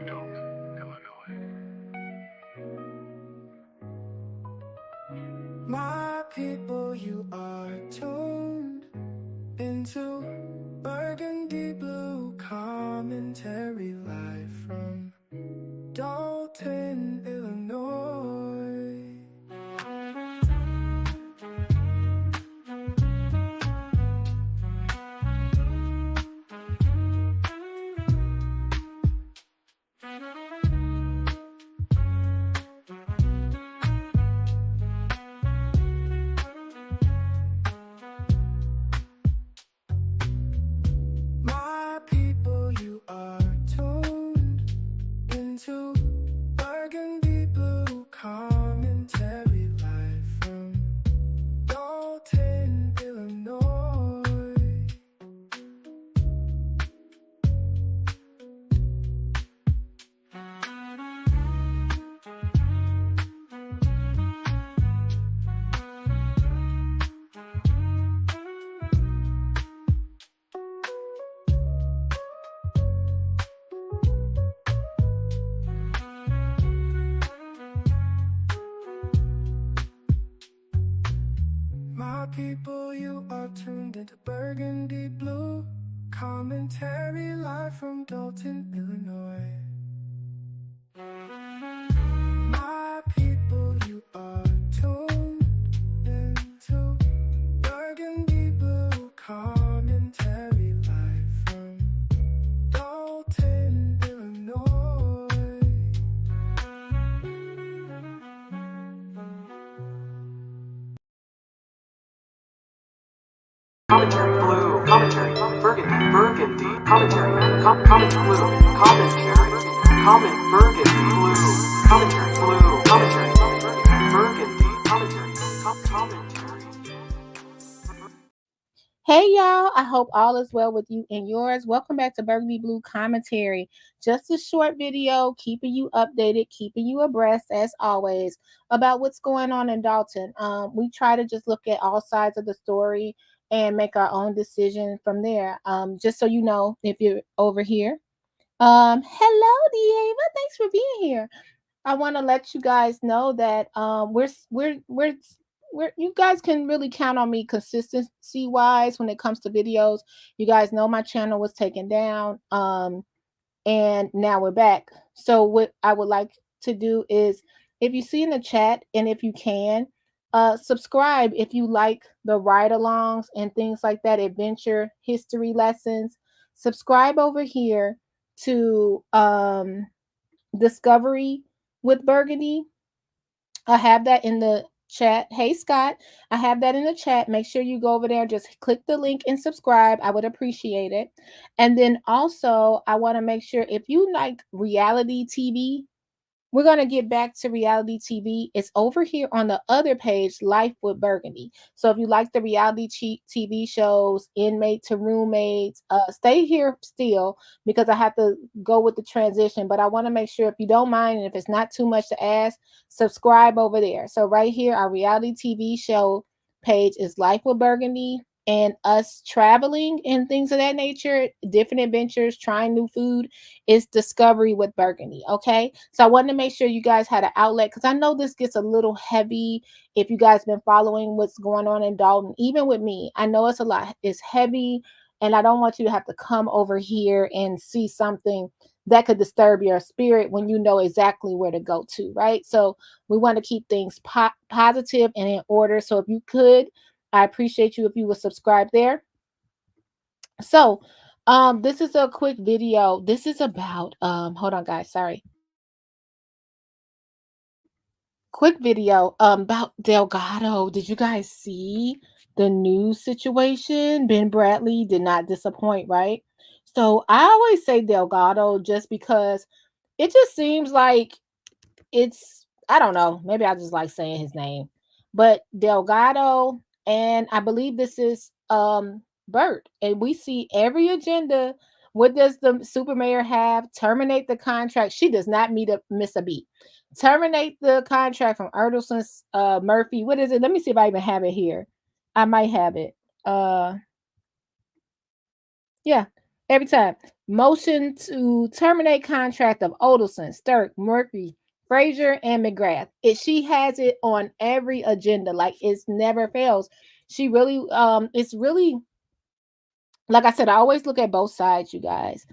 Dolton, Illinois. My people, you are tuned into Burgundy Blue Commentary live from Dolton, Illinois. My people, you are tuned into Burgundy Blue Commentary live from Dolton, Illinois. My people, you are tuned into Burgundy Blue Commentary live from Dolton, Illinois. My people, you are tuned into Burgundy Blue Commentary live from Dolton, Illinois. Commentary blue, commentary, burgundy, commentary, comment blue, commentary, comment burgundy blue, commentary blue, commentary, burgundy, commentary, commentary. Hey y'all, I hope all is well with you and yours. Welcome back to Burgundy Blue Commentary. Just a short video keeping you updated, keeping you abreast as always about what's going on in Dalton. We try to just look at all sides of the story and make our own decision from there. Just so you know, if you're over here. Hello, Dieva. Thanks for being here. I want to let you guys know that we're you guys can really count on me consistency wise when it comes to videos. You guys know my channel was taken down, and now we're back. So what I would like to do is, if you see in the chat and if you can, subscribe if you like the ride-alongs and things like that, adventure history lessons. Subscribe over here to Discovery with Burgundy. I have that in the chat. Hey, Scott, I have that in the chat. Make sure you go over there. Just click the link and subscribe. I would appreciate it. And then also, I want to make sure if you like reality TV, we're going to get back to reality TV. It's over here on the other page, Life with Burgundy. So if you like the reality TV shows, Inmate to Roommates, stay here still because I have to go with the transition. But I want to make sure, if you don't mind and if it's not too much to ask, subscribe over there. So right here, our reality TV show page is Life with Burgundy. And us traveling and things of that nature, different adventures, trying new food, is Discovery with Burgundy. Okay, so I wanted to make sure you guys had an outlet because I know this gets a little heavy if you guys been following what's going on in Dalton. Even with me, I know it's a lot, it's heavy, and I don't want you to have to come over here and see something that could disturb your spirit when you know exactly where to go to, right? So we want to keep things positive and in order. So if you could, I appreciate you if you would subscribe there. So this is a quick video. This is about hold on guys, sorry. Quick video about Delgaldo. Did you guys see the news situation? Ben Bradley did not disappoint, right? So I always say Delgaldo just because it just seems like it's, I don't know, maybe I just like saying his name. But Delgaldo, and I believe this is Bert, and we see every agenda. What does the super mayor have? Terminate the contract. She does not miss a beat. Terminate the contract from Odelson Murphy. What is it? Let me see if I even have it here. I might have it. Yeah, every time. Motion to terminate contract of Odelson, Sturck, Murphy, Frazier, and McGrath. She has it on every agenda. Like, it's never fails. She really, it's really, like I said, I always look at both sides, you guys.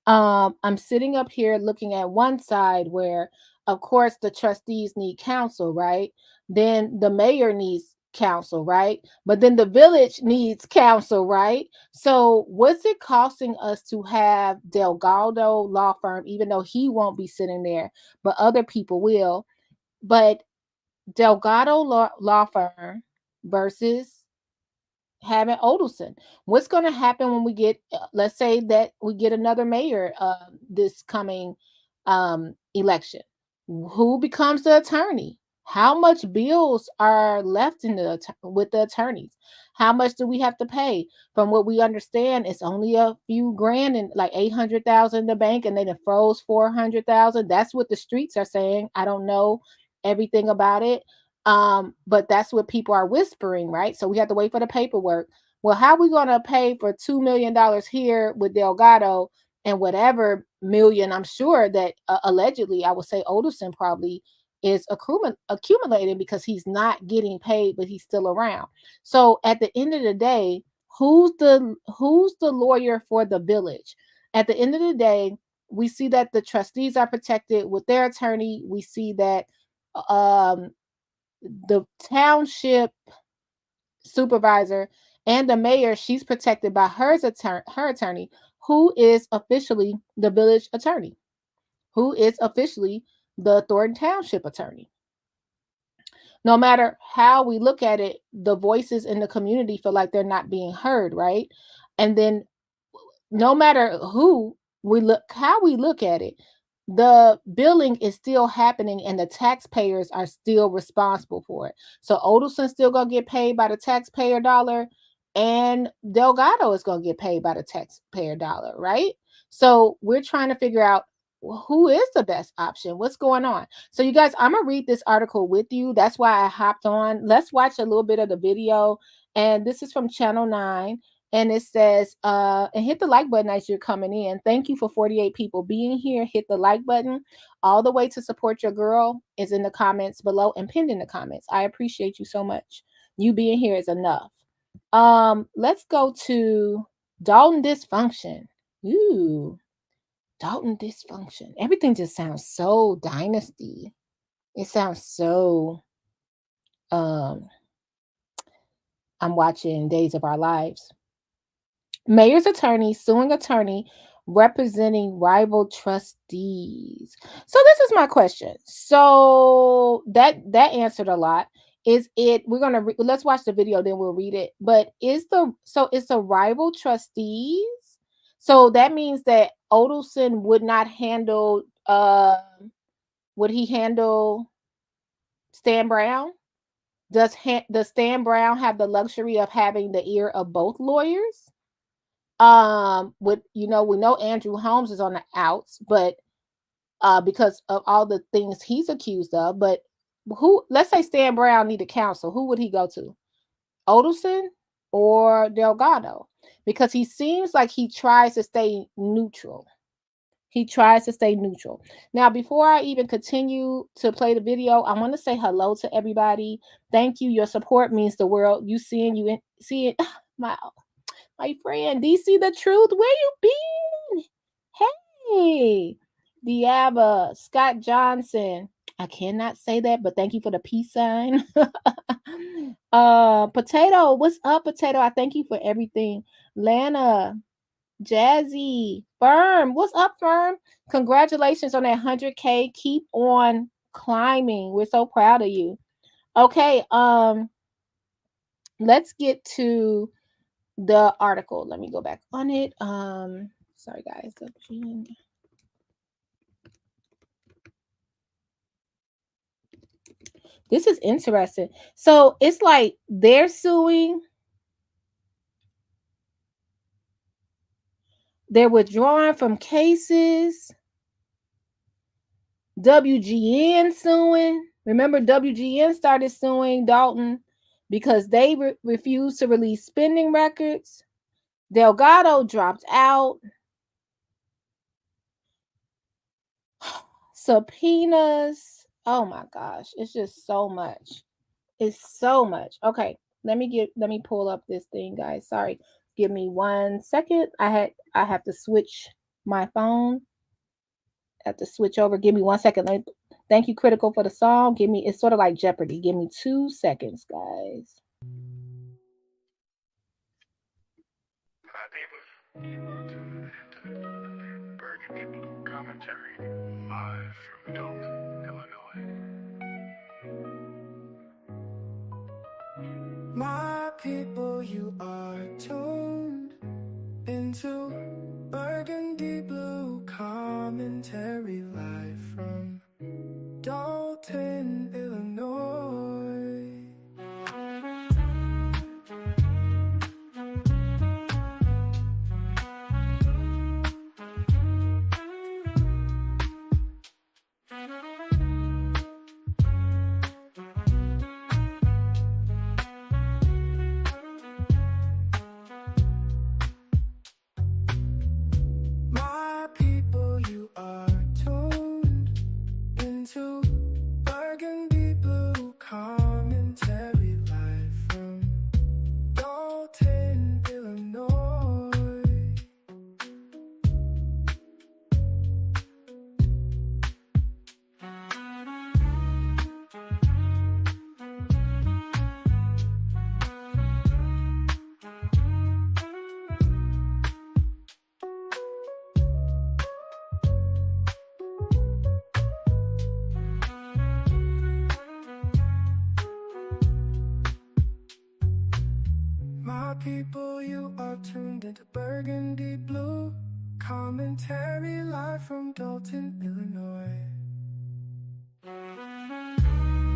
I'm sitting up here looking at one side where, of course, the trustees need counsel, right? Then the mayor needs counsel, right? But then the village needs counsel, right? So what's it costing us to have Delgaldo law firm, even though he won't be sitting there, but other people will? But Delgado law firm versus having Odelson. What's going to happen when we get, let's say that we get another mayor this coming election? Who becomes the attorney? How much bills are left in with the attorneys? How much do we have to pay? From what we understand, it's only a few grand and like 800,000 in the bank, and then it froze 400,000. That's what the streets are saying. I don't know everything about it. But that's what people are whispering, right? So we have to wait for the paperwork. Well, how are we going to pay for $2 million here with Delgado and whatever million, I'm sure that allegedly, I would say Odelson probably is accumulating because he's not getting paid, but he's still around. So at the end of the day, who's the lawyer for the village? At the end of the day, we see that the trustees are protected with their attorney. We see that the township supervisor and the mayor, she's protected by her attorney, who is officially the village attorney, who is officially the Thornton Township attorney. No matter how we look at it, the voices in the community feel like they're not being heard, right? And then no matter how we look at it, the billing is still happening and the taxpayers are still responsible for it. So Odelson's still gonna get paid by the taxpayer dollar, and Delgado is gonna get paid by the taxpayer dollar, right? So we're trying to figure out who is the best option. What's going on? So you guys, I'm gonna read this article with you. That's why I hopped on. Let's watch a little bit of the video. And this is from Channel 9. And it says, and hit the like button as you're coming in. Thank you for 48 people being here. Hit the like button. All the way to support your girl is in the comments below and pinned in the comments. I appreciate you so much. You being here is enough. Let's go to Dalton dysfunction. Ooh, Dalton dysfunction. Everything just sounds so dynasty. It sounds so, I'm watching Days of Our Lives. Mayor's attorney suing attorney representing rival trustees. So this is my question. So that answered a lot. Is it? We're gonna let's watch the video, then we'll read it. But it's the rival trustees. So that means that Odelson would not handle. Would he handle Stan Brown? Does Stan Brown have the luxury of having the ear of both lawyers? With we know Andrew Holmes is on the outs, but because of all the things he's accused of. But let's say Stan Brown needed counsel, who would he go to? Odelson or Delgado? Because he seems like he tries to stay neutral. He tries to stay neutral. Now, before I even continue to play the video, I want to say hello to everybody. Thank you. Your support means the world. You seeing my friend, DC the Truth, where you been? Hey, Diaba, Scott Johnson. I cannot say that, but thank you for the peace sign. Potato, what's up, Potato? I thank you for everything. Lana, Jazzy, Firm, what's up, Firm? Congratulations on that 100K. Keep on climbing. We're so proud of you. Okay, let's get to the article. Let me go back on it. Sorry guys. This is interesting. So it's like they're suing, they're withdrawing from cases. WGN suing. Remember, WGN started suing Dalton because they refused to release spending records. Delgado dropped out. subpoenas. Oh my gosh, it's just so much. It's so much. Okay, let me pull up this thing, guys. Sorry. Give me 1 second. I have to switch my phone. I have to switch over. Give me 1 second. Thank you, Critical, for the song. Give me, it's sort of like Jeopardy. Give me 2 seconds, guys. Hi, people. You are tuned into Burgundy Blue Commentary, live from Dolton, Illinois. My people, you are tuned into Burgundy Blue Commentary, live from Dolton, Illinois. My people, you are tuned into Burgundy Blue Commentary, live from Dolton, Illinois. My people, you are tuned into Burgundy Blue Commentary, live from Dolton, Illinois.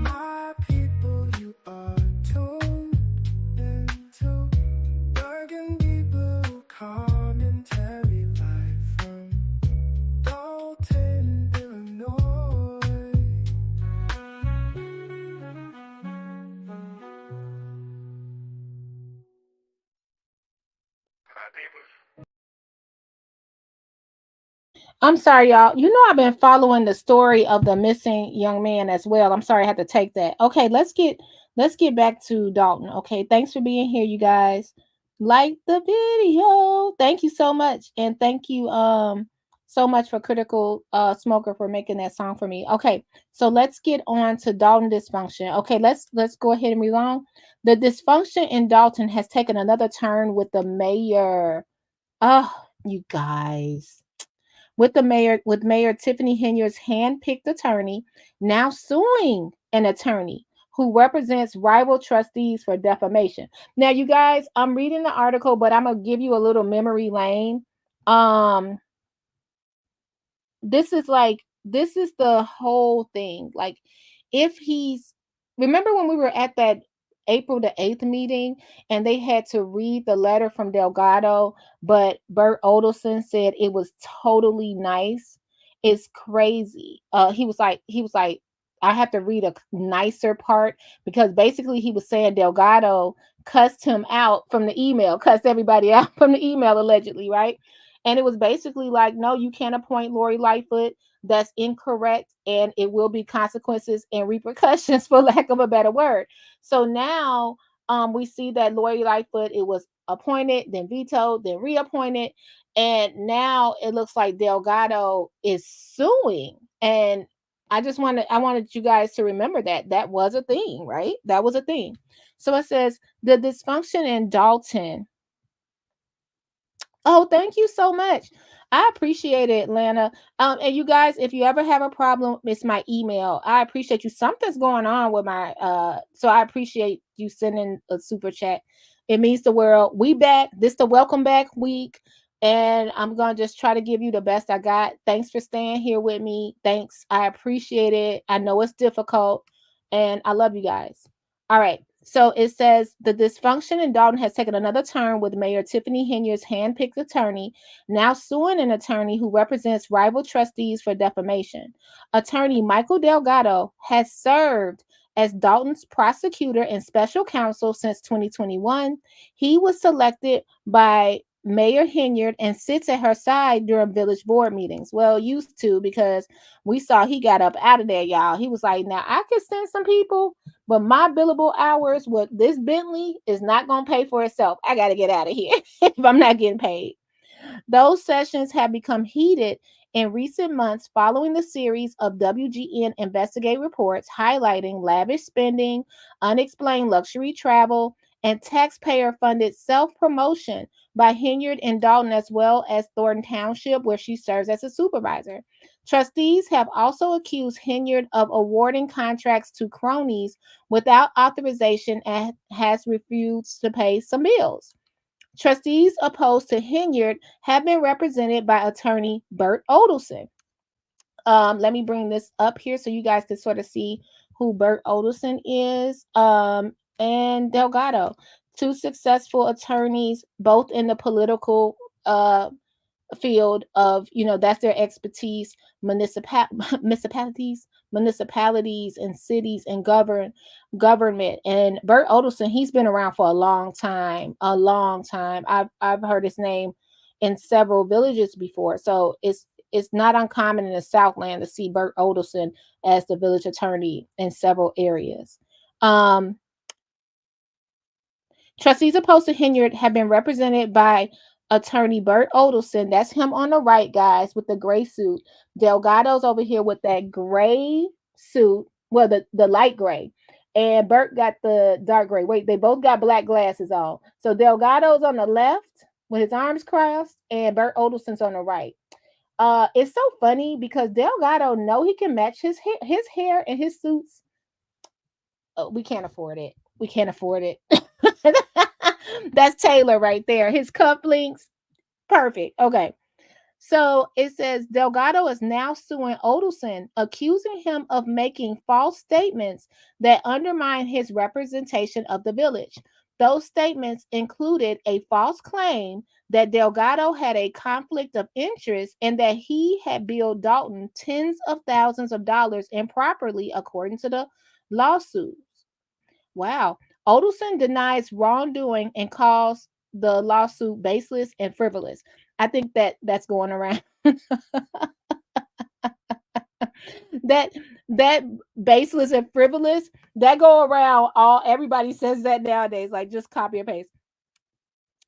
My people, you are tuned into Burgundy Blue Commentary, live from Dolton, Illinois. Hi, people. I'm sorry, y'all. You know I've been following the story of the missing young man as well. I'm sorry I had to take that. Okay, let's get back to Dalton. Okay, thanks for being here, you guys. Like the video. Thank you so much. And thank you so much for Critical Smoker for making that song for me. Okay, so let's get on to Dalton dysfunction. Okay, let's go ahead and move on. The dysfunction in Dalton has taken another turn with the mayor. Oh, you guys, with Mayor Tiffany Henyard's hand-picked attorney now suing an attorney who represents rival trustees for defamation. Now, you guys, I'm reading the article, but I'm gonna give you a little memory lane. Um, this is the whole thing. Like, if he's remember when we were at that April the 8th meeting and they had to read the letter from Delgado, but Bert Odelson said it was totally nice. It's crazy. He was like, I have to read a nicer part because basically he was saying Delgado cussed him out from the email, cussed everybody out from the email allegedly, right? And it was basically like, no, you can't appoint Lori Lightfoot. That's incorrect. And it will be consequences and repercussions, for lack of a better word. So now we see that Lori Lightfoot, it was appointed, then vetoed, then reappointed. And now it looks like Delgado is suing. And I wanted you guys to remember that that was a thing, right? That was a thing. So it says the dysfunction in Dalton. Oh, thank you so much. I appreciate it, Lana. And you guys, if you ever have a problem, it's my email. I appreciate you. Something's going on with my so I appreciate you sending a super chat. It means the world. We back. This the welcome back week. And I'm gonna just try to give you the best I got. Thanks for staying here with me. Thanks. I appreciate it. I know it's difficult. And I love you guys. All right. So it says the dysfunction in Dalton has taken another turn with Mayor Tiffany Henyard's handpicked attorney now suing an attorney who represents rival trustees for defamation. Attorney Michael Delgado has served as Dalton's prosecutor and special counsel since 2021. He was selected by Mayor Hinyard and sits at her side during village board meetings. Well, used to, because we saw he got up out of there, y'all. He was like, now I could send some people, but my billable hours with this Bentley is not going to pay for itself. I got to get out of here if I'm not getting paid. Those sessions have become heated in recent months following the series of WGN Investigate reports highlighting lavish spending, unexplained luxury travel, and taxpayer funded self promotion by Hinyard and Dalton, as well as Thornton Township, where she serves as a supervisor. Trustees have also accused Hinyard of awarding contracts to cronies without authorization and has refused to pay some bills. Trustees opposed to Hinyard have been represented by attorney Bert Odelson. Let me bring this up here so you guys can sort of see who Bert Odelson is. And Delgado, two successful attorneys, both in the political field of, that's their expertise, municipalities and cities and government. And Bert Odelson, he's been around for a long time. I've heard his name in several villages before, so it's not uncommon in the Southland to see Bert Odelson as the village attorney in several areas. Trustees opposed to Hinyard have been represented by attorney Bert Odelson. That's him on the right, guys, with the gray suit. Delgado's over here with that gray suit, well, the light gray. And Bert got the dark gray. Wait, they both got black glasses on. So Delgado's on the left with his arms crossed, and Bert Odelson's on the right. It's so funny because Delgado know he can match his hair and his suits. Oh, we can't afford it. That's Taylor right there. His cufflinks, perfect. Okay. So it says Delgado is now suing Odelson, accusing him of making false statements that undermine his representation of the village. Those statements included a false claim that Delgado had a conflict of interest and that he had billed Dalton tens of thousands of dollars improperly, according to the lawsuits. Wow. Odelson denies wrongdoing and calls the lawsuit baseless and frivolous. I think that's going around. that baseless and frivolous, that go around, everybody says that nowadays, like just copy and paste.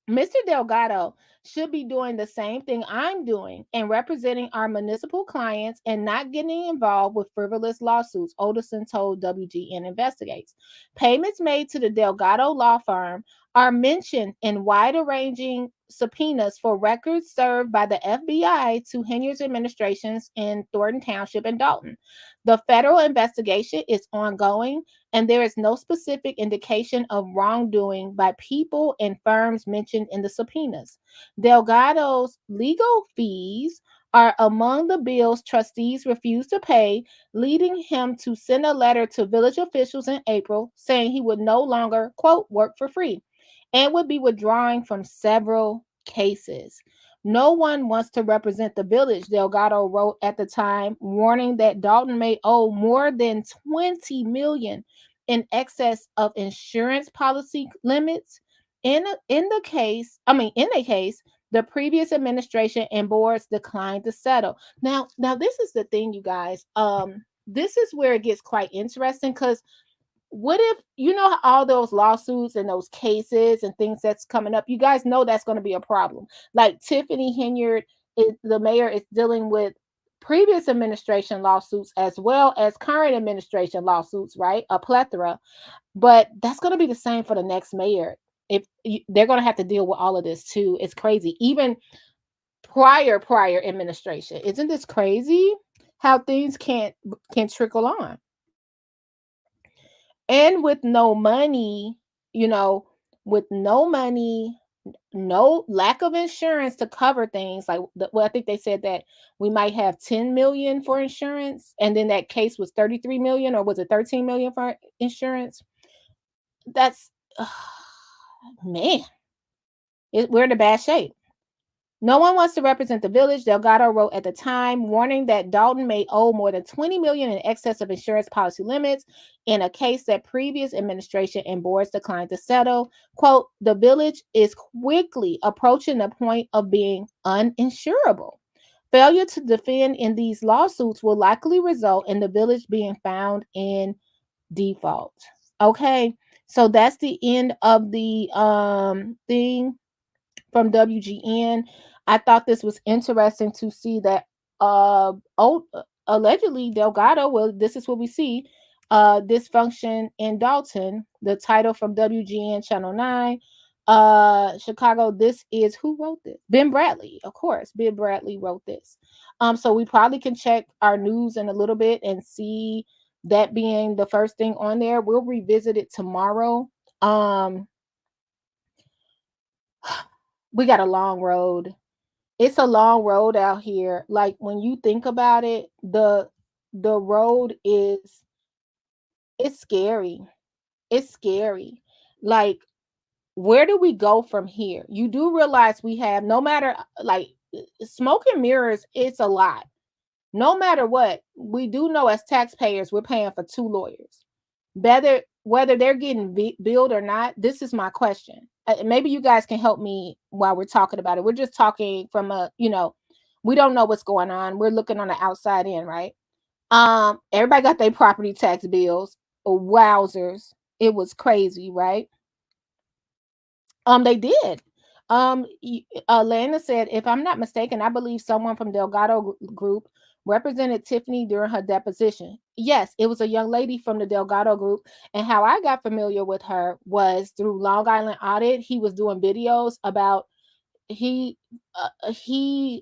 Mr. Delgado should be doing the same thing I'm doing and representing our municipal clients and not getting involved with frivolous lawsuits, Odelson told WGN Investigates. Payments made to the Delgado law firm are mentioned in wide-ranging subpoenas for records served by the FBI to Hinyard's administrations in Thornton Township and Dalton. The federal investigation is ongoing, and there is no specific indication of wrongdoing by people and firms mentioned in the subpoenas. Delgado's legal fees are among the bills trustees refused to pay, leading him to send a letter to village officials in April saying he would no longer, quote, work for free and would be withdrawing from several cases. No one wants to represent the village, Delgado wrote at the time, warning that Dalton may owe more than $20 million in excess of insurance policy limits. In a case, the previous administration and boards declined to settle. Now this is the thing, you guys. This is where it gets quite interesting, because what if, all those lawsuits and those cases and things that's coming up, you guys know that's going to be a problem. Like Tiffany Hinyard, the mayor, is dealing with previous administration lawsuits as well as current administration lawsuits, right? A plethora. But that's going to be the same for the next mayor. They're going to have to deal with all of this too. It's crazy. Even prior administration. Isn't this crazy how things can trickle on? And with no money, no lack of insurance to cover things, like I think they said that we might have 10 million for insurance, and then that case was 33 million, or was it 13 million for insurance? That's man, we're in a bad shape. No one wants to represent the village, Delgado wrote at the time, warning that Dalton may owe more than $20 million in excess of insurance policy limits in a case that previous administration and boards declined to settle. Quote, the village is quickly approaching the point of being uninsurable. Failure to defend in these lawsuits will likely result in the village being found in default. Okay, so that's the end of the thing from WGN. I thought this was interesting to see that allegedly Delgado, well, this is what we see, dysfunction in Dalton, the title from WGN Channel 9. Chicago, this is who wrote this? Ben Bradley, of course. Ben Bradley wrote this. So we probably can check our news in a little bit and see that being the first thing on there. We'll revisit it tomorrow. We got a long road. It's a long road out here. Like when you think about it, the road is, it's scary. It's scary. Like, where do we go from here? You do realize we have, no matter, like, smoke and mirrors, it's a lot. No matter what, we do know as taxpayers we're paying for 2 lawyers. Whether they're getting billed or not, this is my question. Maybe you guys can help me while we're talking about it. We're just talking from a, we don't know what's going on. We're looking on the outside in, right? Everybody got their property tax bills. Wowzers. It was crazy, right? They did. Lana said, if I'm not mistaken, I believe someone from Delgado Group represented Tiffany during her deposition. Yes, it was a young lady from the Delgado Group. And how I got familiar with her was through Long Island Audit. He was doing videos about, he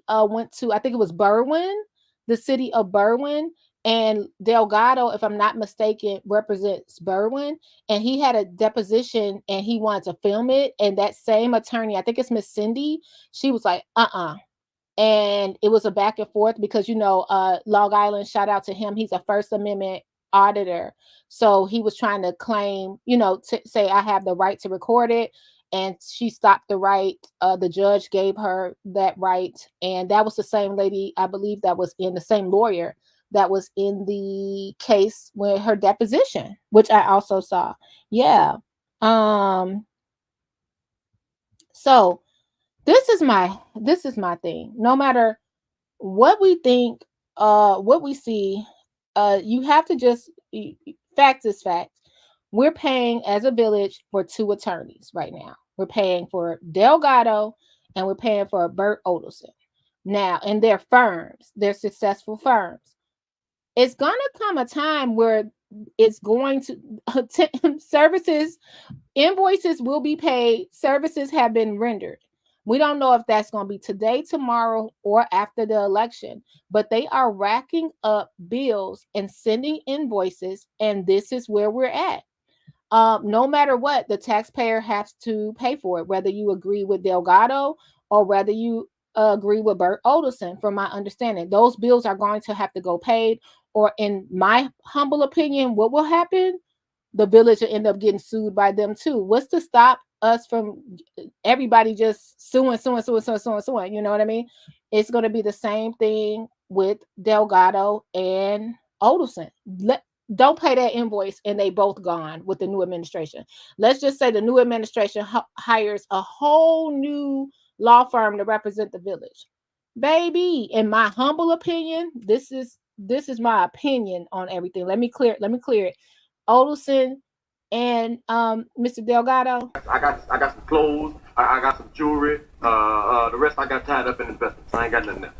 went to, I think it was Berwyn, the city of Berwyn, and Delgado, if I'm not mistaken, represents Berwyn, and he had a deposition and he wanted to film it, and that same attorney, I think it's Miss Cindy, she was like, and it was a back and forth because Long Island, shout out to him, he's a First Amendment auditor, so he was trying to claim, to say I have the right to record it, and she stopped the right. The judge gave her that right, and that was the same lady, I believe, that was in the same lawyer that was in the case with her deposition, which I also saw. Yeah. So this is my thing. No matter what we think, what we see, you have to just, fact is fact. We're paying as a village for 2 attorneys right now. We're paying for Delgado and we're paying for Bert Odelson. Now, and they're firms, they're successful firms. It's going to come a time where it's going to, services, invoices will be paid, services have been rendered. We don't know if that's going to be today, tomorrow, or after the election, but they are racking up bills and sending invoices, and this is where we're at. No matter what, the taxpayer has to pay for it, whether you agree with Delgado or whether you agree with Bert Odelson. From my understanding, those bills are going to have to go paid, or in my humble opinion, what will happen? The village will end up getting sued by them too. What's to stop us from everybody just suing? You know what I mean? It's going to be the same thing with Delgado and Odelson. Don't pay that invoice and they both gone with the new administration. Let's just say the new administration hires a whole new law firm to represent the village. Baby, in my humble opinion, this is my opinion on everything. Let me clear it. Odelson and Mr. Delgado. I got some clothes. I got some jewelry. The rest I got tied up in investments. I ain't got nothing else.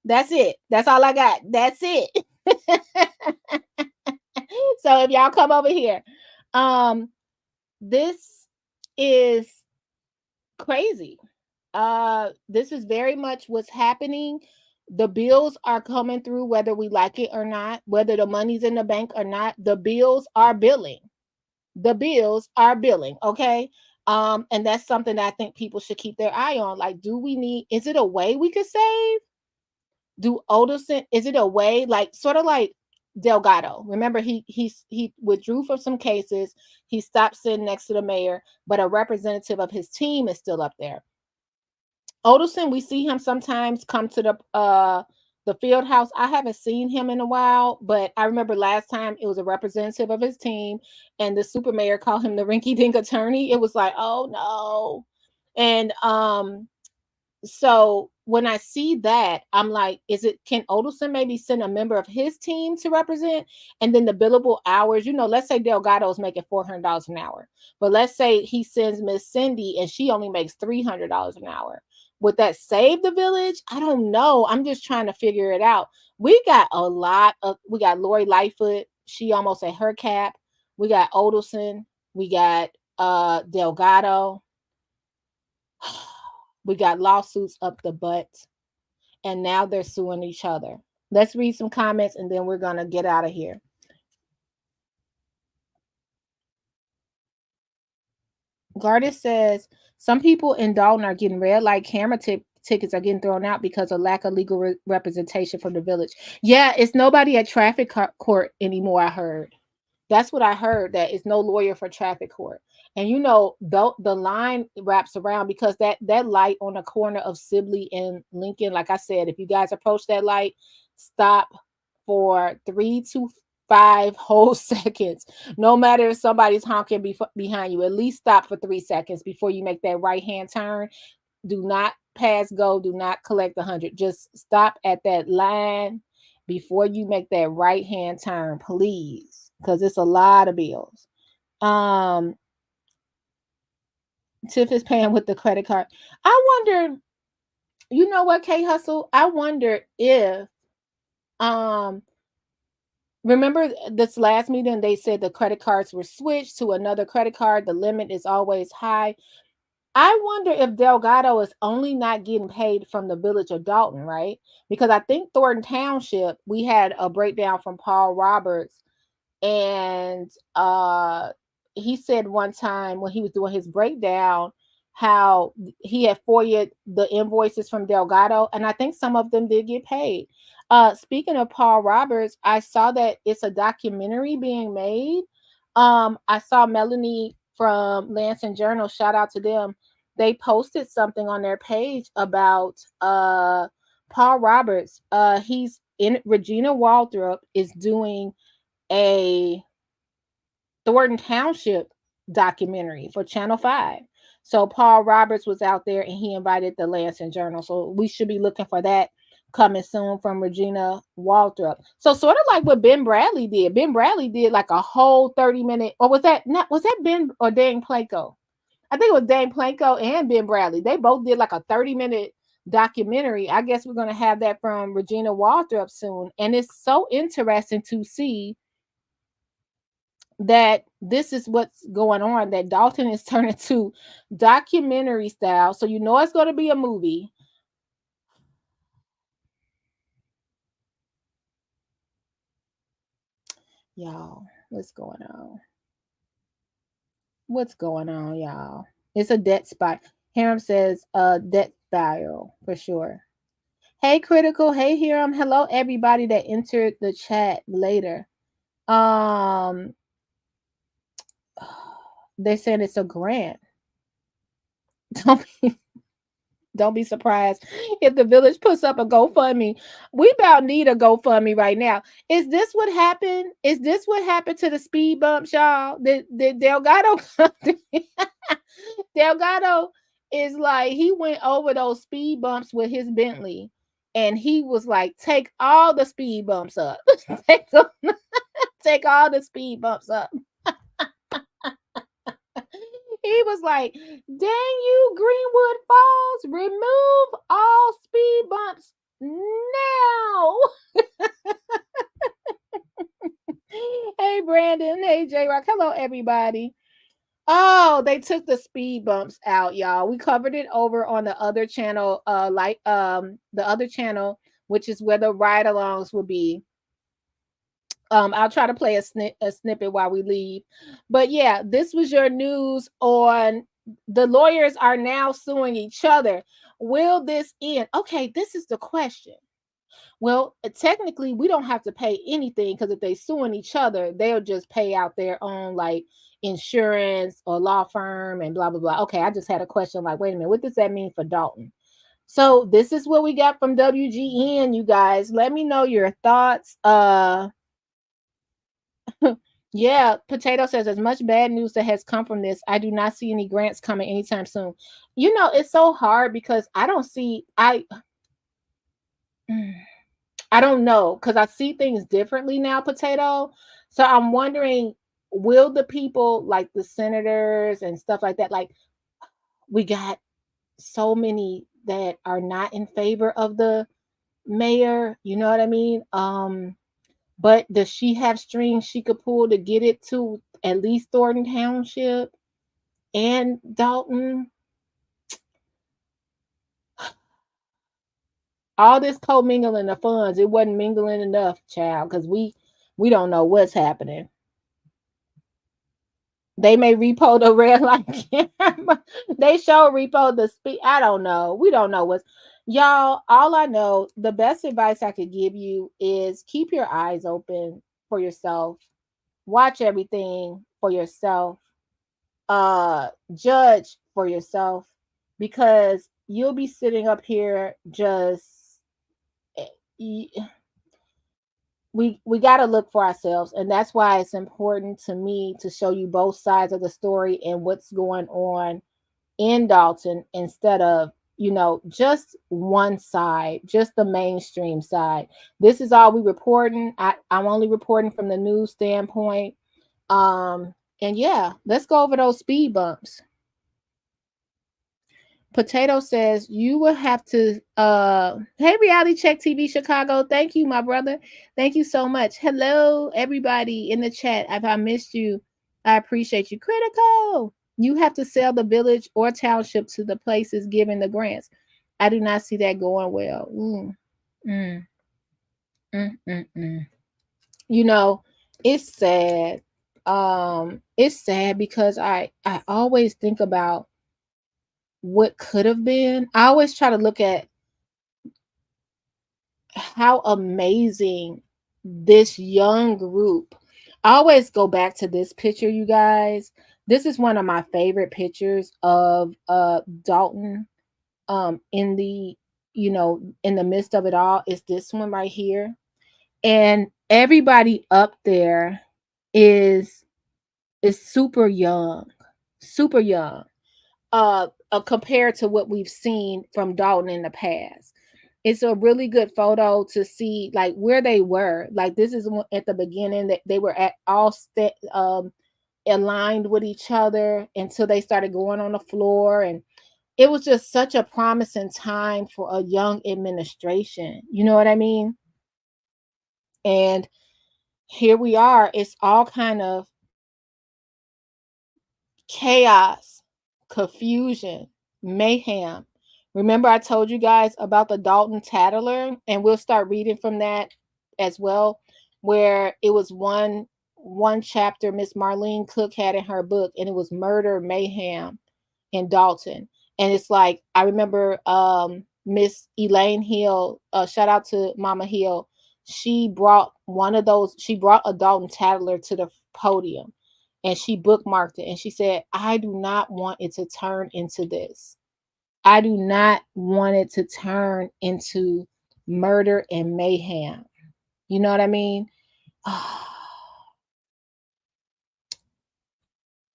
That's it. That's all I got. That's it. So if y'all come over here, this is crazy. This is very much what's happening. The bills are coming through whether we like it or not, whether the money's in the bank or not. The bills are billing. Okay. And that's something that I think people should keep their eye on. Like, is it a way we could save? Do Odelson, is it a way, like, sort of like Delgado? Remember, he withdrew from some cases. He stopped sitting next to the mayor, but a representative of his team is still up there. Odelson, we see him sometimes come to the field house. I haven't seen him in a while, but I remember last time it was a representative of his team, and the super mayor called him the rinky dink attorney. It was like, oh no. And so when I see that, I'm like, can Odelson maybe send a member of his team to represent? And then the billable hours, let's say Delgado is making $400 an hour, but let's say he sends Miss Cindy and she only makes $300 an hour. Would that save the village? I don't know. I'm just trying to figure it out. We got Lori Lightfoot. She almost at her cap. We got Odelson. We got Delgado. We got lawsuits up the butt, and now they're suing each other. Let's read some comments, and then we're going to get out of here. Gardis says, some people in Dalton are getting red light camera tickets are getting thrown out because of lack of legal representation from the village. Yeah, it's nobody at traffic court anymore, I heard. That's what I heard, that it's no lawyer for traffic court. And the line wraps around because that light on the corner of Sibley and Lincoln, like I said, if you guys approach that light, stop for 3 to 5 whole seconds. No matter if somebody's honking behind you, at least stop for 3 seconds before you make that right hand turn. Do not pass go. Do not collect 100. Just stop at that line before you make that right hand turn, please, because it's a lot of bills. Tiff is paying with the credit card. I wonder, you know what, K Hustle? I wonder if remember this last meeting, they said the credit cards were switched to another credit card. The limit is always high. I wonder if Delgado is only not getting paid from the village of Dalton, right? Because I think Thornton Township, we had a breakdown from Paul Roberts, and he said one time when he was doing his breakdown how he had FOIA'd the invoices from Delgado, and I think some of them did get paid. Speaking of Paul Roberts, I saw that it's a documentary being made. I saw Melanie from Lansing Journal, shout out to them. They posted something on their page about Paul Roberts. He's in Regina Waldrop is doing a Thornton Township documentary for Channel 5. So Paul Roberts was out there and he invited the Lansing Journal. So we should be looking for that coming soon from Regina Waldrop. So sort of like what Ben Bradley did. Ben Bradley did like a whole 30-minute, or was that Ben or Dane Planko? I think it was Dane Planko and Ben Bradley. They both did like a 30-minute documentary. I guess we're going to have that from Regina Waldrop soon. And it's so interesting to see that this is what's going on, that Dalton is turning to documentary style. So it's going to be a movie. Y'all, what's going on? What's going on, y'all? It's a debt spiral. Hiram says debt spiral for sure. Hey, Critical. Hey, Hiram. Hello, everybody that entered the chat later. They said it's a grant. Don't be surprised if the village puts up a GoFundMe. We about need a GoFundMe right now. Is this what happened? Is this what happened to the speed bumps, y'all? The Delgado Delgado is like, he went over those speed bumps with his Bentley, and he was like, take all the speed bumps up. Take all the speed bumps up. He was like, dang you, Greenwood Falls, remove all speed bumps now. Hey, Brandon. Hey, J-Rock. Hello, everybody. Oh, they took the speed bumps out, y'all. We covered it over on the other channel, the other channel, which is where the ride-alongs will be. I'll try to play a snippet while we leave. But yeah, this was your news on the lawyers are now suing each other. Will this end? Okay, this is the question. Well, technically, we don't have to pay anything, because if they suing each other, they'll just pay out their own like insurance or law firm and blah, blah, blah. Okay, I just had a question like, wait a minute, what does that mean for Dalton? So this is what we got from WGN, you guys. Let me know your thoughts. Yeah, Potato says as much bad news that has come from this, I do not see any grants coming anytime soon. You know, it's so hard because I don't see I don't know because I see things differently now, Potato. So I'm wondering, will the people like the senators and stuff like that, like we got so many that are not in favor of the mayor, you know what I mean? But does she have strings she could pull to get it to at least Thornton Township and Dalton? All this co-mingling of funds, it wasn't mingling enough, child, because we don't know what's happening. They may repo the red light camera. They show repo the speed. I don't know. We don't know what's y'all. All I know, the best advice I could give you is keep your eyes open for yourself. Watch everything for yourself. Judge for yourself because you'll be sitting up here just we got to look for ourselves, and that's why it's important to me to show you both sides of the story and what's going on in Dalton instead of just one side, just the mainstream side. This is all we reporting. I'm only reporting from the news standpoint. And yeah, let's go over those speed bumps. Potato says you will have to hey, Reality Check TV Chicago, thank you, my brother. Thank you so much. Hello everybody in the chat. If I missed you, I appreciate you. Critical, you have to sell the village or township to the places giving the grants. I do not see that going well. You know, it's sad. It's sad because I always think about what could have been. I always try to look at how amazing this young group. I always go back to this picture, you guys. This is one of my favorite pictures of Dalton in the in the midst of it all is this one right here. And everybody up there is super young. Super young. Compared to what we've seen from Dalton in the past. It's a really good photo to see like where they were. Like this is at the beginning that they were at all aligned with each other until they started going on the floor, and it was just such a promising time for a young administration. You know what I mean? And here we are. It's all kind of chaos, confusion, mayhem. Remember, I told you guys about the Dalton Tattler, and we'll start reading from that as well, where it was one chapter Miss Marlene Cook had in her book, and it was murder, mayhem in Dalton. And it's like I remember Miss Elaine Hill, shout out to Mama Hill. She brought a Dalton Tattler to the podium and she bookmarked it and she said, I do not want it to turn into this. I do not want it to turn into murder and mayhem. You know what I mean?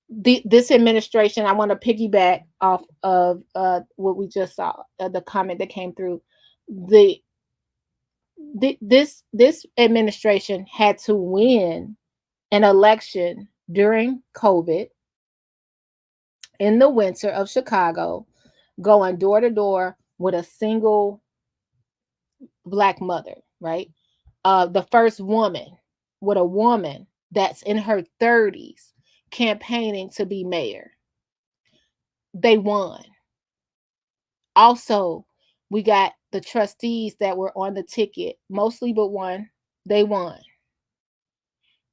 This administration, I want to piggyback off of what we just saw, the comment that came through. This administration had to win an election during COVID in the winter of Chicago, going door to door with a single Black mother, right? The first woman with a woman that's in her 30s campaigning to be mayor. They won. Also, we got the trustees that were on the ticket, mostly but one, they won.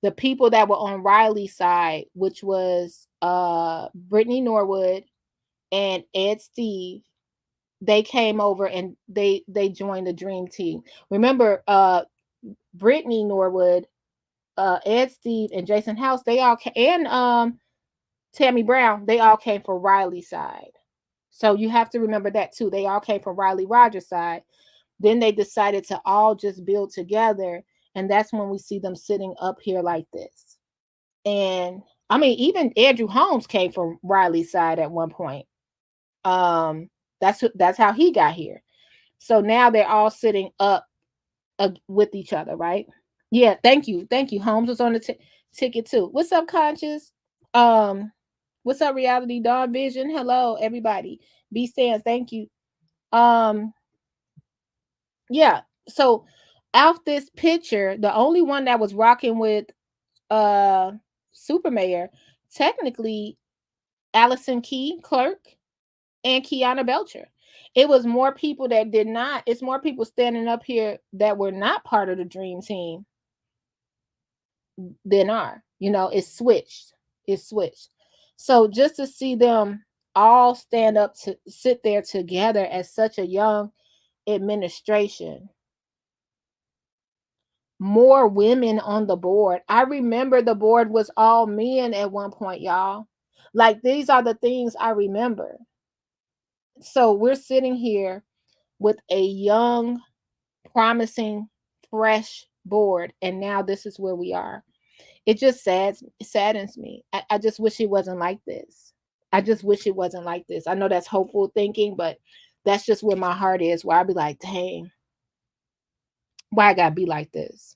The people that were on Riley's side, which was Brittany Norwood and Ed Steve, they came over and they joined the Dream Team. Remember, Brittany Norwood, Ed Steve, and Jason House, they all came, and Tammy Brown, they all came from Riley's side. So you have to remember that too. They all came from Riley Rogers' side. Then they decided to all just build together. And that's when we see them sitting up here like this. And I mean, even Andrew Holmes came from Riley's side at one point. That's how he got here. So now they're all sitting up with each other, right? Yeah, thank you. Holmes was on the ticket too. What's up, Conscious? What's up, Reality Dawn Vision? Hello, everybody. B stands, thank you. Yeah, so out this picture, the only one that was rocking with Super Mayor, technically Allison Key, clerk, and Kiana Belcher. It was more people that did not, it's more people standing up here that were not part of the dream team than are. You know, it's switched. It's switched. So just to see them all stand up to sit there together as such a young administration, more women on the board. I remember the board was all men at one point, y'all. Like, these are the things I remember. So we're sitting here with a young, promising, fresh board, and now this is where we are. It just saddens me. I just wish it wasn't like this. I just wish it wasn't like this. I know that's hopeful thinking, but that's just where my heart is, where I'd be like, dang, why I gotta be like this?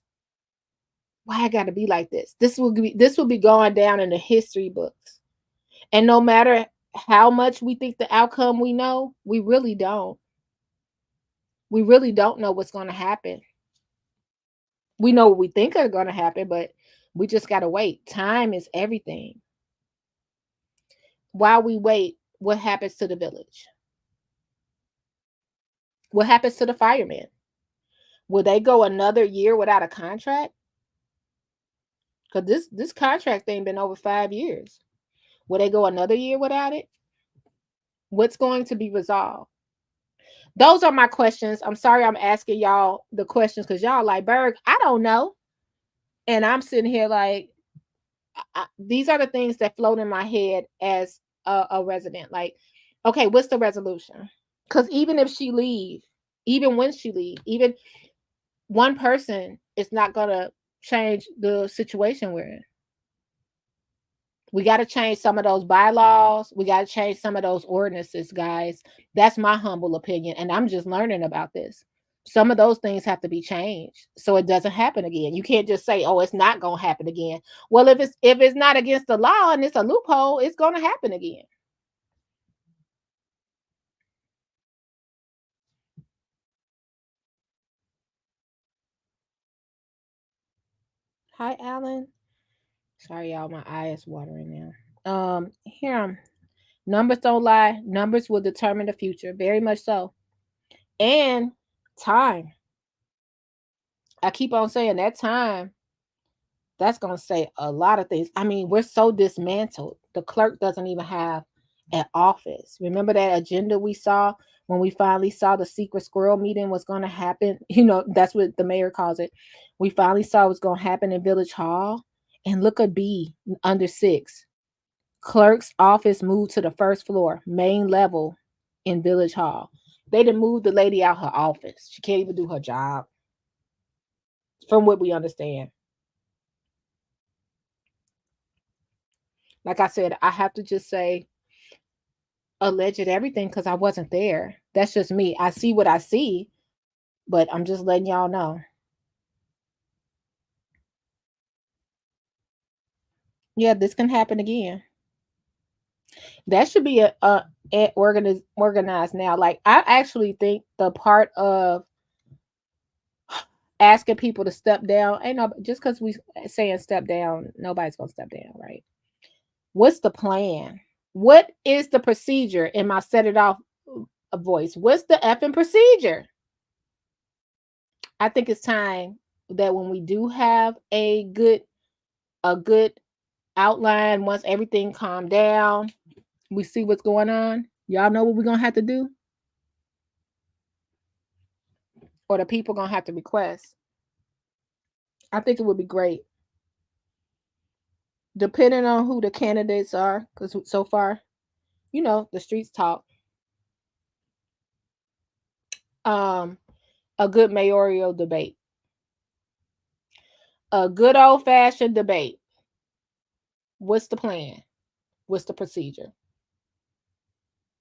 Why I gotta be like this? This will be going down in the history books. And no matter how much we think the outcome we know, we really don't. We really don't know what's going to happen. We know what we think are going to happen, but we just got to wait. Time is everything. While we wait, what happens to the village? What happens to the firemen? Will they go another year without a contract? Because this contract thing been over 5 years. Will they go another year without it? What's going to be resolved? Those are my questions. I'm sorry I'm asking y'all the questions because y'all like, Berg, I don't know. And I'm sitting here like, these are the things that float in my head as a resident. Like, okay, what's the resolution? Because even if she leave, even when she leave, even one person is not going to change the situation we're in. We got to change some of those bylaws. We got to change some of those ordinances, guys. That's my humble opinion. And I'm just learning about this. Some of those things have to be changed so it doesn't happen again. You can't just say, oh, it's not going to happen again. Well, if it's not against the law and it's a loophole, it's going to happen again. Hi, Alan. Sorry, y'all. My eye is watering now. Here, numbers don't lie. Numbers will determine the future. Very much so. And time. I keep on saying that time, that's going to say a lot of things. I mean, we're so dismantled. The clerk doesn't even have an office. Remember that agenda we saw when we finally saw the secret squirrel meeting was going to happen? You know, that's what the mayor calls it. We finally saw what's going to happen in Village Hall. And look at B, under 6. Clerk's office moved to the first floor, main level in Village Hall. They done moved the lady out her office. She can't even do her job. From what we understand. Like I said, I have to just say alleged everything because I wasn't there. That's just me. I see what I see, but I'm just letting y'all know. Yeah, this can happen again. That should be organized now. Like, I actually think the part of asking people to step down, ain't no, just because we saying step down, nobody's gonna step down, right? What's the plan? What is the procedure in my set it off voice? What's the effing procedure? I think it's time that when we do have a good outline, once everything calmed down, we see what's going on. Y'all know what we're gonna have to do? Or the people gonna have to request. I think it would be great. Depending on who the candidates are, because so far, you know, the streets talk. a good mayoral debate, a good old fashioned debate. What's the plan? What's the procedure?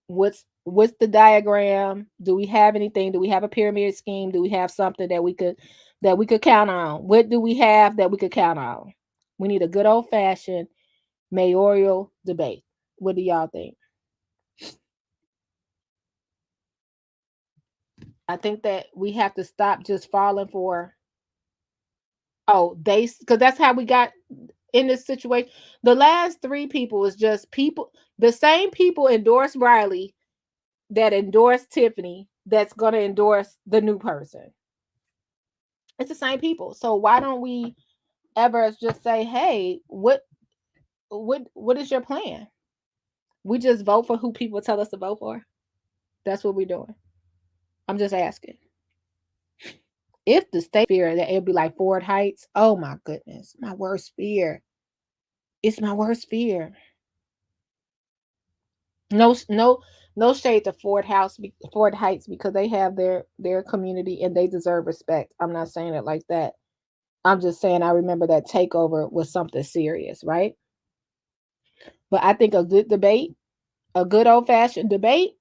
What's the diagram? Do we have anything? Do we have a pyramid scheme? Do we have something that we could count on? What do we have that we could count on? We need a good old fashioned mayoral debate. What do y'all think? I think that we have to stop just falling for because that's how we got in this situation. The last three people is just people, the same people endorsed Riley that endorsed Tiffany that's going to endorse the new person. It's the same people. So why don't we ever just say, hey, what is your plan? We just vote for who people tell us to vote for. That's what we're doing. I'm just asking. If the state fear that it'd be like Ford Heights, oh my goodness, my worst fear. It's my worst fear. No shade to Ford Heights, because they have their community and they deserve respect. I'm not saying it like that. I'm just saying I remember that takeover was something serious, right? But I think a good debate, a good old fashioned debate,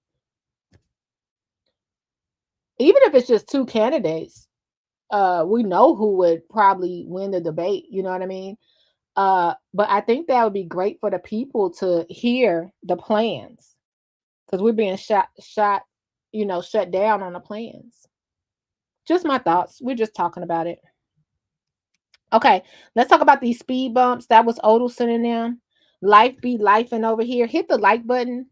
even if it's just two candidates, we know who would probably win the debate. You know what I mean? But I think that would be great for the people to hear the plans, because we're being shut down on the plans. Just my thoughts. We're just talking about it. Okay, let's talk about these speed bumps. That was Odelson and them. Life be lifing over here. Hit the like button.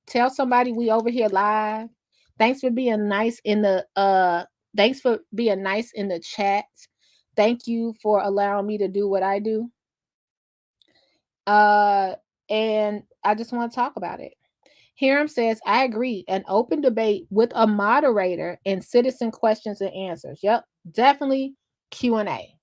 Tell somebody we over here live. Thanks for being nice in the chat. Thank you for allowing me to do what I do. And I just want to talk about it. Hiram says, I agree. An open debate with a moderator and citizen questions and answers. Yep, definitely Q&A.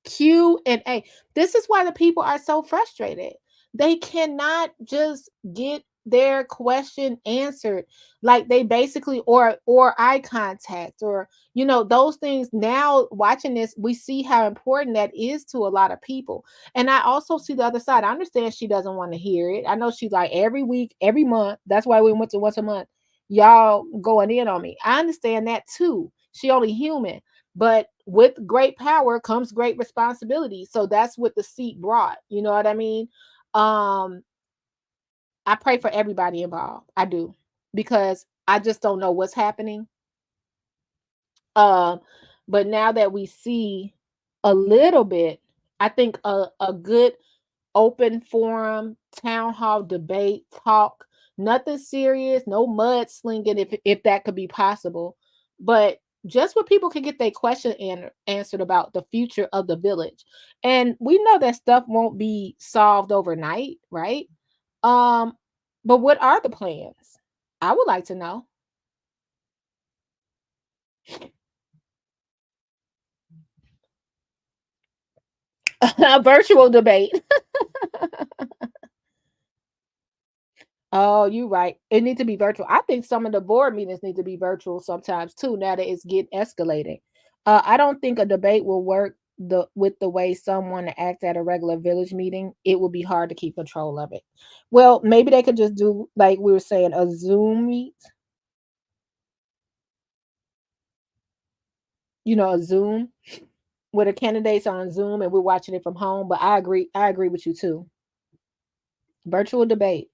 Q&A. This is why the people are so frustrated. They cannot just get their question answered, like they basically or eye contact or those things. Now watching this, we see how important that is to a lot of people. And I also see the other side. I understand she doesn't want to hear it. I know she's like every week, every month. That's why we went to once a month. Y'all going in on me. I understand that too. She only human. But with great power comes great responsibility. So that's what the seat brought. You know what I mean? I pray for everybody involved. I do. Because I just don't know what's happening. But now that we see a little bit, I think a good open forum, town hall debate, talk, nothing serious, no mudslinging if that could be possible. But just where people can get their question answered about the future of the village. And we know that stuff won't be solved overnight, right? But what are the plans? I would like to know. A virtual debate. Oh, you're right. It needs to be virtual. I think some of the board meetings need to be virtual sometimes too. Now that it's getting escalating, I don't think a debate will work with the way some want to act at a regular village meeting. It will be hard to keep control of it. Well, maybe they could just do, like we were saying, a Zoom meet. A Zoom where the candidates are on Zoom and we're watching it from home. But I agree with you too. Virtual debate.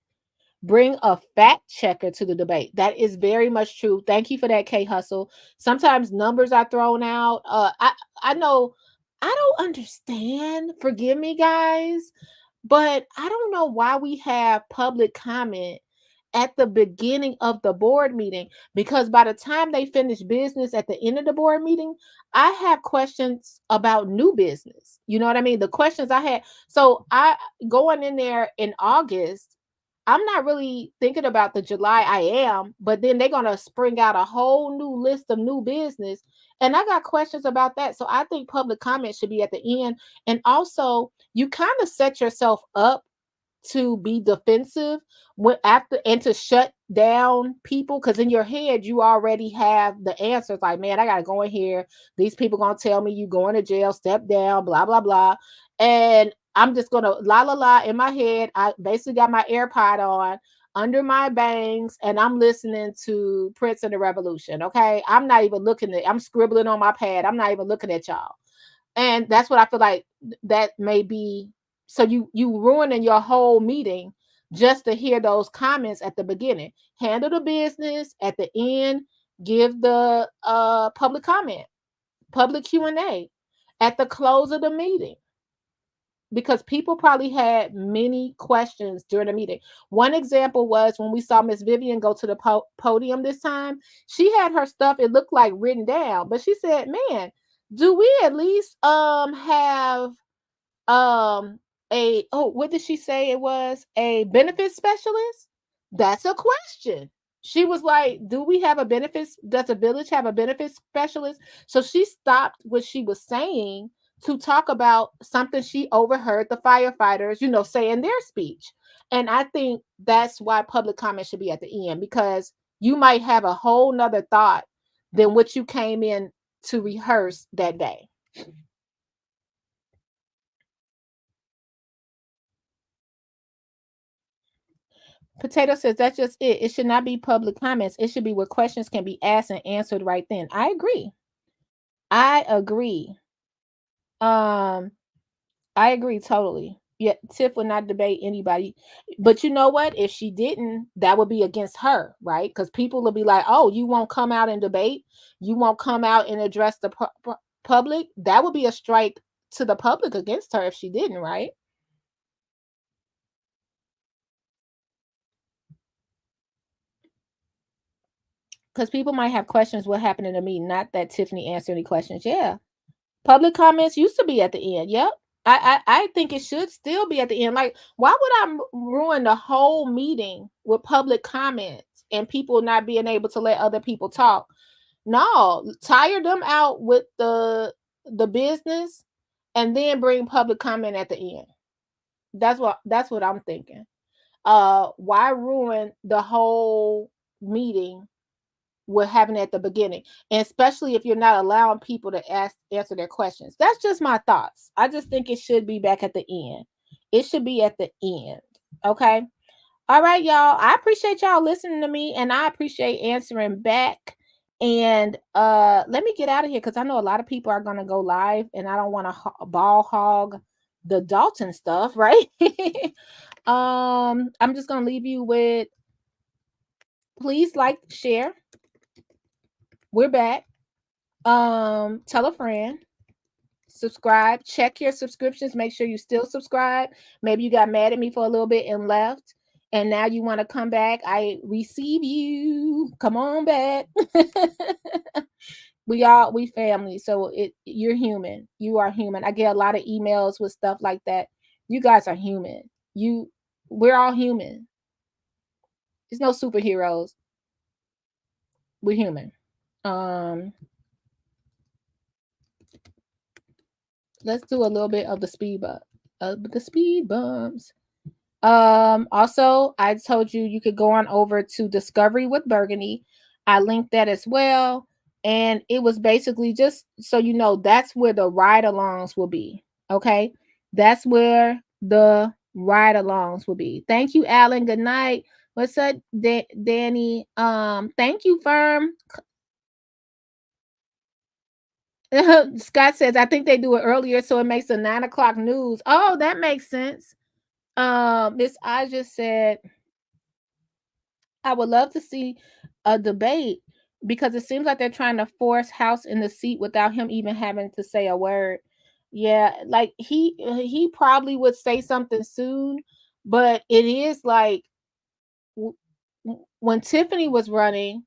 Bring a fact checker to the debate. That is very much true. Thank you for that, K Hustle. Sometimes numbers are thrown out. I know I don't understand. Forgive me, guys, but I don't know why we have public comment at the beginning of the board meeting, because by the time they finish business at the end of the board meeting, I have questions about new business. You know what I mean? The questions I had. So I going in there in August, I'm not really thinking about the July I am, but then they're going to spring out a whole new list of new business. And I got questions about that. So I think public comment should be at the end. And also, you kind of set yourself up to be defensive after and to shut down people, because in your head you already have the answers. Like, man, I gotta go in here. These people gonna tell me you going to jail, step down, blah blah blah, and I'm just gonna la la la in my head. I basically got my AirPod on under my bangs, and I'm listening to Prince and the Revolution. Okay, I'm not even looking at. I'm scribbling on my pad. I'm not even looking at y'all, and that's what I feel like that may be. So you ruining your whole meeting just to hear those comments at the beginning. Handle the business at the end. Give the public comment, public Q&A at the close of the meeting, because people probably had many questions during the meeting. One example was when we saw Miss Vivian go to the podium this time. She had her stuff, it looked like written down, but she said, man, do we at least have a, oh, what did she say it was? A benefits specialist? That's a question. She was like, do we have a benefits? Does the village have a benefits specialist? So she stopped what she was saying to talk about something she overheard the firefighters, say in their speech. And I think that's why public comment should be at the end, because you might have a whole nother thought than what you came in to rehearse that day. Potato says that's just it. It should not be public comments. It should be where questions can be asked and answered right then. I agree. I agree. I agree totally. Yeah, Tiff would not debate anybody. But you know what? If she didn't, that would be against her, right? Because people will be like, oh, you won't come out and debate? You won't come out and address the public? That would be a strike to the public against her if she didn't, right? Because people might have questions what happened in the meeting, not that Tiffany answered any questions. Yeah. Public comments used to be at the end. Yep. I think it should still be at the end. Like, why would I ruin the whole meeting with public comments and people not being able to let other people talk? No, tire them out with the business and then bring public comment at the end. That's what I'm thinking. Why ruin the whole meeting with having it at the beginning, and especially if you're not allowing people to answer their questions? That's just my thoughts. I just think it should be back at the end. It should be at the end. Okay. All right, y'all. I appreciate y'all listening to me, and I appreciate answering back. And let me get out of here, because I know a lot of people are going to go live, and I don't want to ball hog the Dalton stuff, right? I'm just going to leave you with, please like, share. We're back. Tell a friend, subscribe, check your subscriptions, make sure you still subscribe. Maybe you got mad at me for a little bit and left, and now you want to come back. I receive you. Come on back. we family, so you're human. You are human. I get a lot of emails with stuff like that. You guys are human. We're all human. There's no superheroes. We're human. Let's do a little bit of the speed bumps. Also, I told you could go on over to Discovery with Burgundy. I linked that as well. And it was basically just so you know, that's where the ride-alongs will be. Okay. That's where the ride-alongs will be. Thank you, Alan. Good night. What's up, Danny? Thank you, Firm. Scott says, I think they do it earlier so it makes the 9 o'clock news. Oh, that makes sense. Miss I just said, I would love to see a debate, because it seems like they're trying to force House in the seat without him even having to say a word. Yeah, like he probably would say something soon, but it is like when Tiffany was running,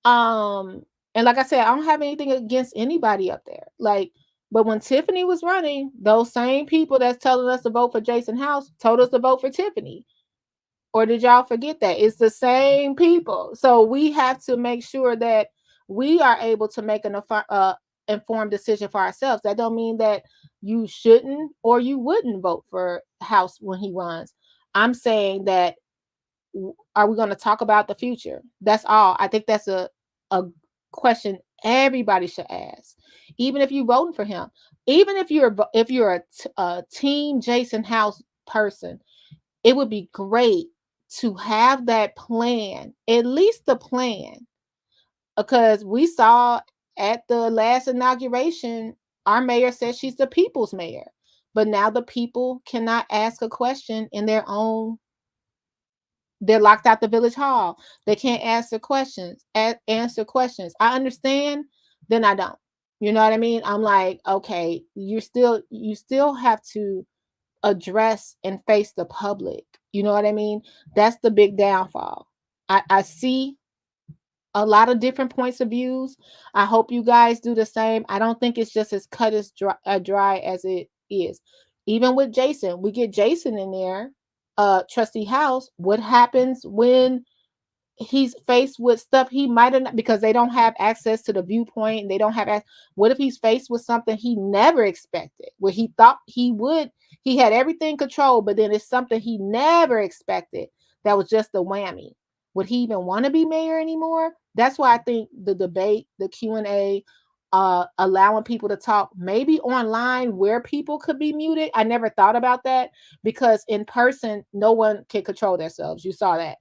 and like I said, I don't have anything against anybody up there. Like, but when Tiffany was running, those same people that's telling us to vote for Jason House told us to vote for Tiffany. Or did y'all forget that? It's the same people. So we have to make sure that we are able to make an informed decision for ourselves. That don't mean that you shouldn't or you wouldn't vote for House when he runs. I'm saying that are we going to talk about the future? That's all. I think that's a question everybody should ask. Even if you're voting for him, even if you're a team Jason House person, it would be great to have that plan, at least the plan, because we saw at the last inauguration, our mayor said she's the people's mayor, but now the people cannot ask a question in their own. They're locked out the village hall. They can't answer questions. Answer questions. I understand. Then I don't. You know what I mean? I'm like, okay, you still have to address and face the public. You know what I mean? That's the big downfall. I see a lot of different points of views. I hope you guys do the same. I don't think it's just as cut as dry as it is. Even with Jason, we get Jason in there, Trustee House. What happens when he's faced with stuff he might have not, because they don't have access to the viewpoint and they don't have what if he's faced with something he never expected, where he thought he had everything controlled, but then it's something he never expected that was just a whammy. Would he even want to be mayor anymore? That's why I think the debate, the Q&A, allowing people to talk maybe online where people could be muted. I never thought about that, because in person no one can control themselves. You saw that.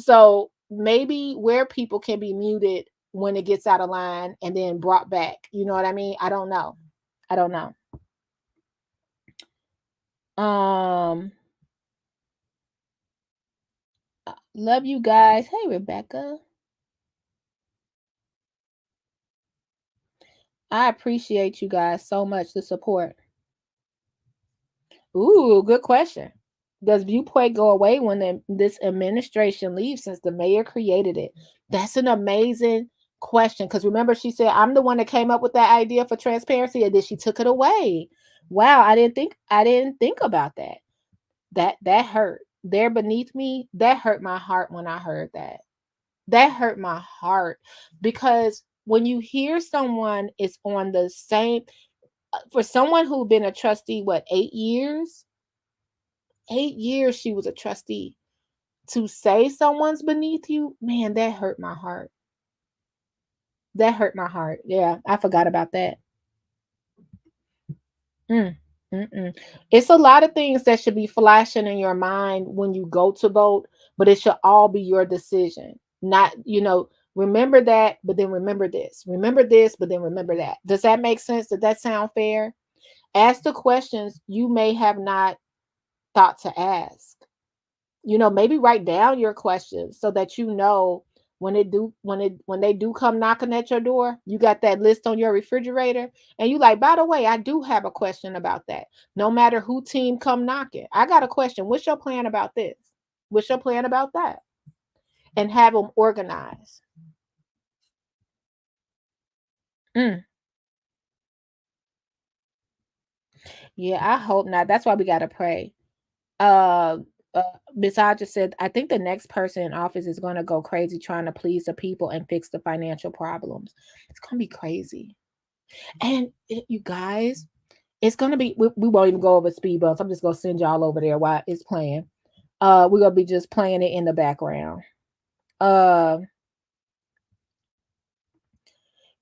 So maybe where people can be muted when it gets out of line and then brought back. You know what I mean? I don't know. Love you guys. Hey, Rebecca. I appreciate you guys so much, the support. Ooh, good question. Does viewpoint go away when this administration leaves, since the mayor created it? That's an amazing question, because remember, she said, I'm the one that came up with that idea for transparency, and then she took it away. Wow, I didn't think about that. That hurt. They're beneath me. That hurt my heart when I heard that. That hurt my heart, because when you hear someone is on the same, for someone who'd been a trustee, what, 8 years? 8 years she was a trustee. To say someone's beneath you, man, that hurt my heart. That hurt my heart. Yeah, I forgot about that. It's a lot of things that should be flashing in your mind when you go to vote, but it should all be your decision. Not, remember that, but then remember this. Remember this, but then remember that. Does that make sense? Does that sound fair? Ask the questions you may have not thought to ask. Maybe write down your questions so that when they do come knocking at your door, you got that list on your refrigerator, and you like, by the way, I do have a question about that. No matter who team come knocking, I got a question. What's your plan about this? What's your plan about that? And have them organized. Yeah, I hope not. That's why we got to pray. Besides, just said, I think the next person in office is going to go crazy trying to please the people and fix the financial problems. It's going to be crazy. And you guys, it's going to be, we won't even go over speed bumps. I'm just going to send y'all over there while it's playing. We're going to be just playing it in the background.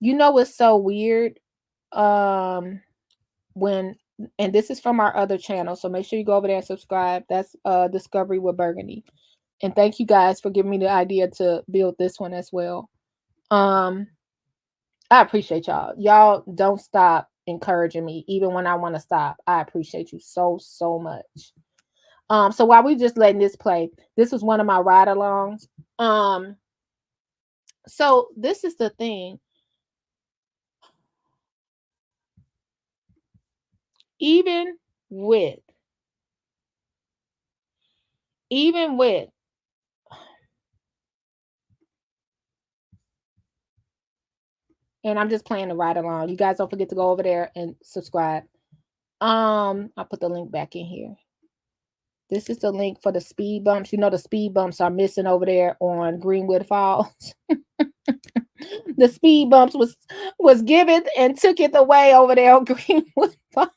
It's so weird. And this is from our other channel, so make sure you go over there and subscribe. That's Discovery with Burgundy. And thank you guys for giving me the idea to build this one as well. I appreciate y'all. Y'all don't stop encouraging me, even when I want to stop. I appreciate you so much. So while we just letting this play, this was one of my ride-alongs. So this is the thing. Even with, and I'm just playing the ride along. You guys don't forget to go over there and subscribe. I'll put the link back in here. This is the link for the speed bumps. The speed bumps are missing over there on Greenwood Falls. The speed bumps was given and took it away over there on Greenwood Falls.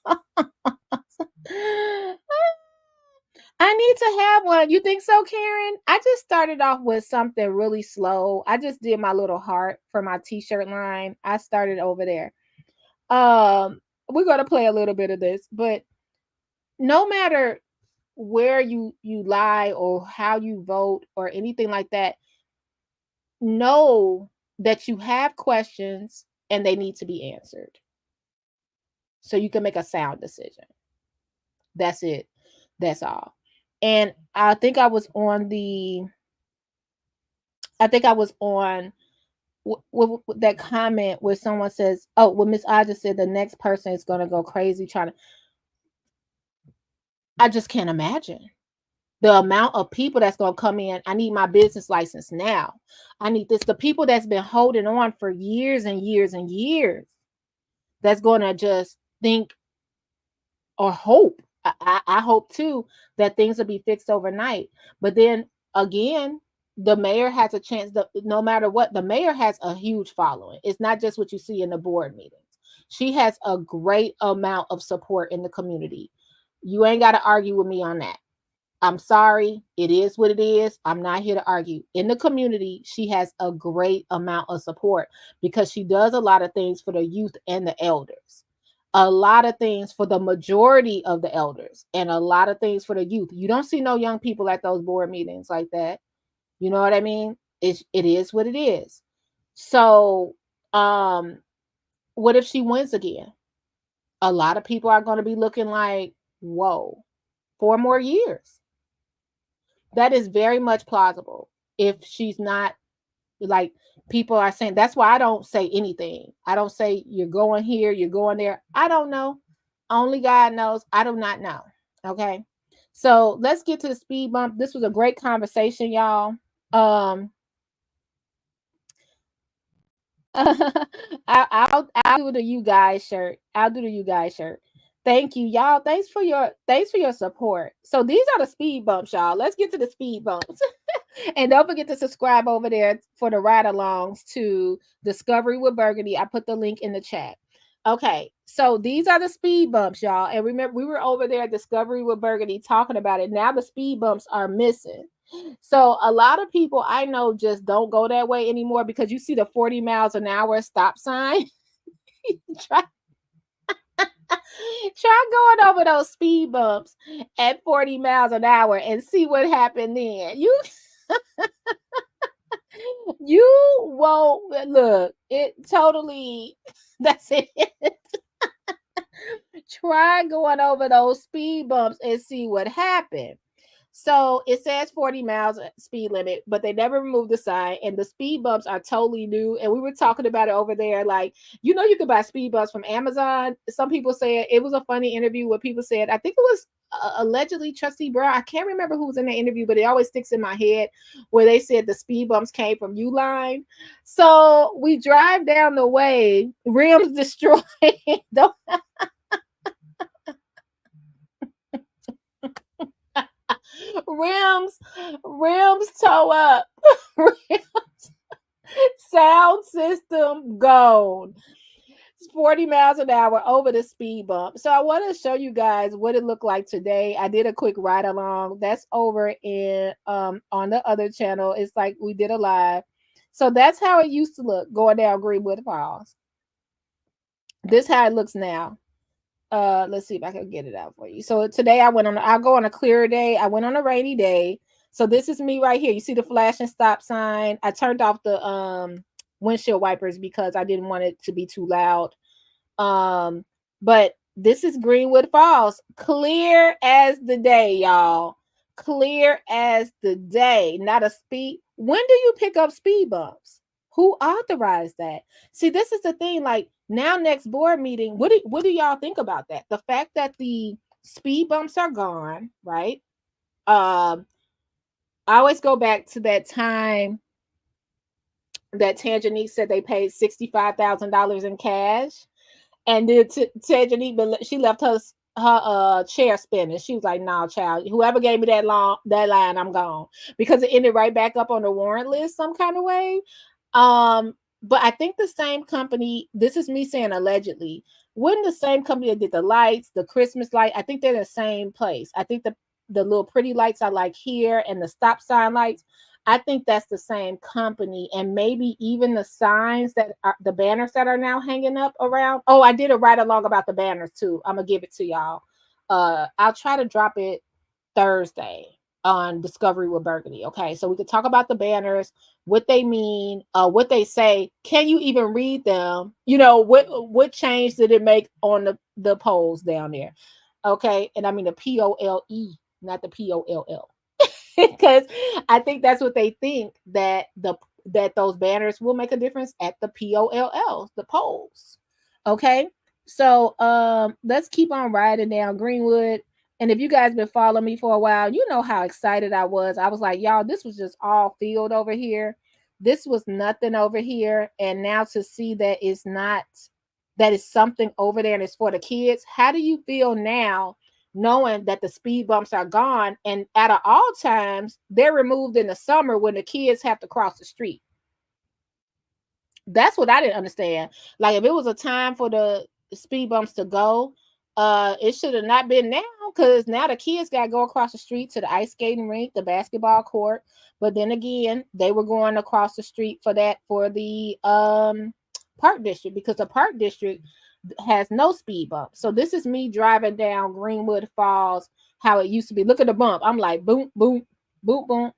I need to have one. You think so, Karen? I just started off with something really slow. I just did my little heart for my t-shirt line. I started over there. We're going to play a little bit of this, but no matter where you lie or how you vote or anything like that, know that you have questions and they need to be answered so you can make a sound decision. That's it. That's all. And I think I was on that comment where someone says, oh, well, Miss Aja said the next person is going to go crazy trying to. I just can't imagine the amount of people that's going to come in. I need my business license now. I need this. The people that's been holding on for years and years and years, that's going to just think or hope. I hope too that things will be fixed overnight. But then again, the mayor has a chance that no matter what, the mayor has a huge following. It's not just what you see in the board meetings. She has a great amount of support in the community. You ain't got to argue with me on that. I'm sorry. It is what it is. I'm not here to argue. In the community, she has a great amount of support because she does a lot of things for the youth and the elders. A lot of things for the majority of the elders and a lot of things for the youth. You don't see no young people at those board meetings like that. You know what I mean? It is what it is. So, what if she wins again? A lot of people are going to be looking like, whoa, 4 more years. That is very much plausible if she's not like people are saying. That's why I don't say anything. I don't say you're going here, you're going there. I don't know. Only God knows. I do not know. Okay. So let's get to the speed bump. This was a great conversation, y'all. I'll do the you guys shirt. I'll do the you guys shirt. Thank you, y'all. Thanks for your support. So these are the speed bumps, y'all. Let's get to the speed bumps. And don't forget to subscribe over there for the ride alongs to Discovery with Burgundy. I put the link in the chat. Okay, so these are the speed bumps, y'all. And remember, we were over there at Discovery with Burgundy talking about it. Now the speed bumps are missing. So a lot of people I know just don't go that way anymore because you see the 40 miles an hour stop sign. Try going over those speed bumps at 40 miles an hour and see what happened then. You won't look. It totally. That's it. Try going over those speed bumps and see what happened. So it says 40 miles speed limit, but they never removed the sign, and the speed bumps are totally new. And we were talking about it over there. Like, you could buy speed bumps from Amazon. Some people said it was a funny interview where people said, I think it was allegedly Trustee Brown. I can't remember who was in that interview, but it always sticks in my head where they said the speed bumps came from Uline. So we drive down the way, rims destroyed. rims toe up. Sound system gone. 40 miles an hour over the speed bump. So I want to show you guys what it looked like today. I did a quick ride along. That's over in on the other channel. It's like we did a live. So that's how it used to look going down Greenwood Falls. This how it looks now. Let's see if I can get it out for you. So today I'll go on a clearer day. I went on a rainy day. So this is me right here. You see the flashing stop sign. I turned off the windshield wipers because I didn't want it to be too loud. But this is Greenwood Falls, clear as the day, y'all. Clear as the day. Not a speed. When do you pick up speed bumps? Who authorized that? See, this is the thing. Like now, next board meeting, what do y'all think about that? The fact that the speed bumps are gone, right? I always go back to that time that Tangenique said they paid $65,000 in cash, and then Tangenique, she left her chair spinning. She was like, "Nah, child, whoever gave me that line, I'm gone," because it ended right back up on the warrant list some kind of way. But I think the same company, this is me saying allegedly, wouldn't the same company that did the lights, the Christmas light, I think they're the same place. I think little pretty lights are like here and the stop sign lights. I think that's the same company, and maybe even the signs that are the banners that are now hanging up around. Oh, I did a ride along about the banners too. I'm gonna give it to y'all. I'll try to drop it Thursday on Discovery with Burgundy. Okay, so we could talk about the banners, what they mean, what they say. Can you even read them? You know, what change did it make on the polls down there? Okay, and I mean the POLE, not the POLL, because I think that's what they think, that those banners will make a difference at the POLL, the polls. Okay, so let's keep on riding down Greenwood. And if you guys been following me for a while, you know how excited I was. I was like, y'all, this was just all field over here. This was nothing over here. And now to see that it's not, that is something over there and it's for the kids. How do you feel now knowing that the speed bumps are gone, and out of all times, they're removed in the summer when the kids have to cross the street? That's what I didn't understand. Like, if it was a time for the speed bumps to go, it should have not been now, because now the kids got to go across the street to the ice skating rink, the basketball court. But then again, they were going across the street for the park district, because the park district has no speed bump. So this is me driving down Greenwood Falls, how it used to be. Look at the bump. I'm like, boom, boom, boom, boom.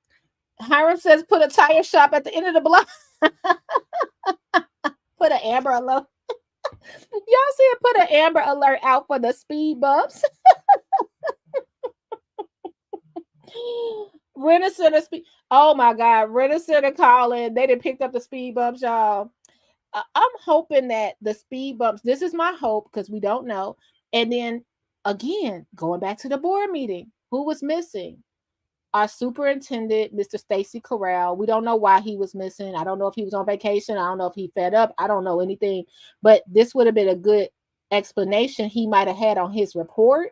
Hiram says put a tire shop at the end of the block. Put an Amber Alert. Y'all see it, put an Amber Alert out for the speed bumps. Rent Center speed. Oh my God, Rent Center calling. They done picked up the speed bumps, y'all. I'm hoping that the speed bumps, this is my hope, because we don't know. And then again, going back to the board meeting, who was missing? Our superintendent, Mr. Stacy Corral. We don't know why he was missing. I don't know if he was on vacation. I don't know if he fed up. I don't know anything. But this would have been a good explanation he might have had on his report,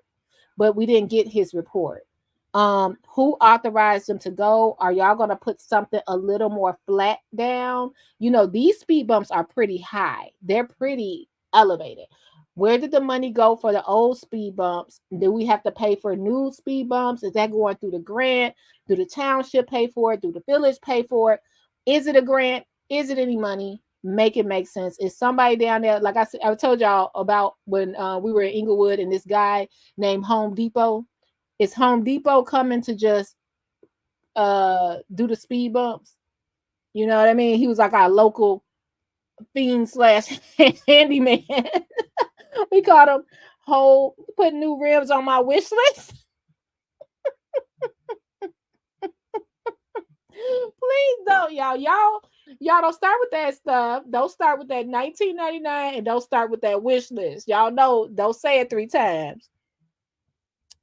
but we didn't get his report. Who authorized them to go? Are y'all going to put something a little more flat down? You know, these speed bumps are pretty high. They're pretty elevated. Where did the money go for the old speed bumps? Do we have to pay for new speed bumps? Is that going through the grant? Do the township pay for it? Do the village pay for it? Is it a grant? Is it any money? Make it make sense. Is somebody down there, like I said, I told y'all about when we were in Inglewood, and this guy named Home Depot. Is Home Depot coming to just do the speed bumps? You know what I mean? He was like our local fiend / handyman. We called him put new rims on my wish list. Please don't, y'all. Y'all don't start with that stuff. Don't start with that $19.99, and don't start with that wish list. Y'all know, don't say it 3 times.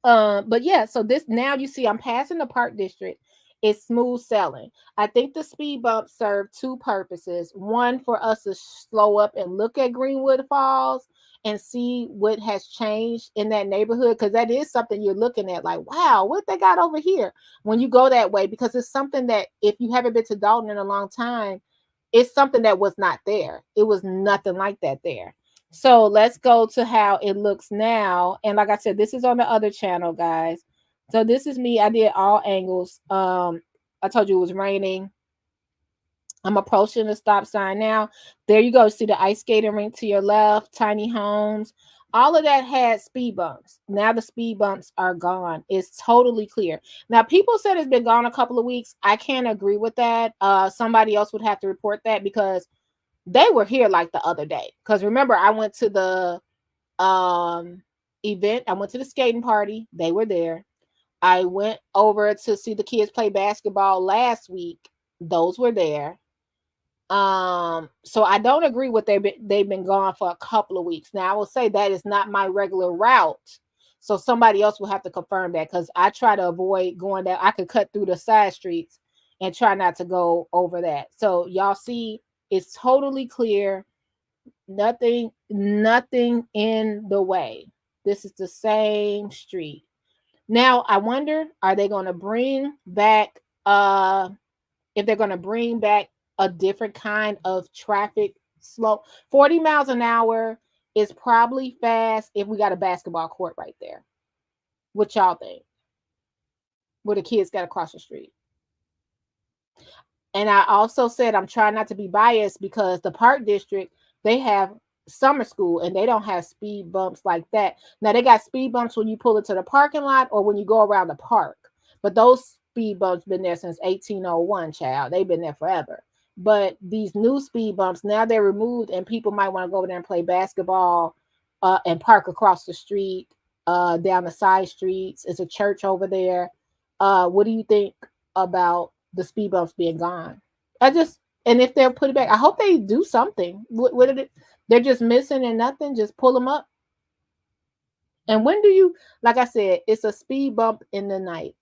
But yeah, so this, now you see I'm passing the park district. It's smooth sailing. I think the speed bumps serve 2 purposes. One, for us to slow up and look at Greenwood Falls and see what has changed in that neighborhood, because that is something you're looking at, like, wow, what they got over here when you go that way, because it's something that, if you haven't been to Dalton in a long time, it's something that was not there. It was nothing like that there. So let's go to how it looks now. And like I said, this is on the other channel, guys. So this is me. I did all angles. I told you it was raining. I'm approaching the stop sign now. There you go. See the ice skating rink to your left, tiny homes. All of that had speed bumps. Now the speed bumps are gone. It's totally clear. Now, people said it's been gone a couple of weeks. I can't agree with that. Somebody else would have to report that, because they were here like the other day. Because remember, I went to the event. I went to the skating party. They were there. I went over to see the kids play basketball last week. Those were there. So I don't agree with they've been gone for a couple of weeks. Now, I will say that is not my regular route. So somebody else will have to confirm that, because I try to avoid going there. I could cut through the side streets and try not to go over that. So y'all see, it's totally clear. Nothing in the way. This is the same street. Now, I wonder, are they going to bring back, if they're going to bring back a different kind of traffic slow? 40 miles an hour is probably fast if we got a basketball court right there. What y'all think? where the kids got to cross the street. And I also said I'm trying not to be biased because the Park District, they have summer school and they don't have speed bumps like that. Now they got speed bumps when you pull into the parking lot or when you go around the park. But those speed bumps been there since 1801, child. They've been there forever. But these new speed bumps, now they're removed and people might want to go over there and play basketball and park across the street, down the side streets. It's a church over there. What do you think about the speed bumps being gone? And if they'll put it back, I hope they do something. What did it? They're just missing and nothing. Just pull them up. And when do you? Like I said, it's a speed bump in the night.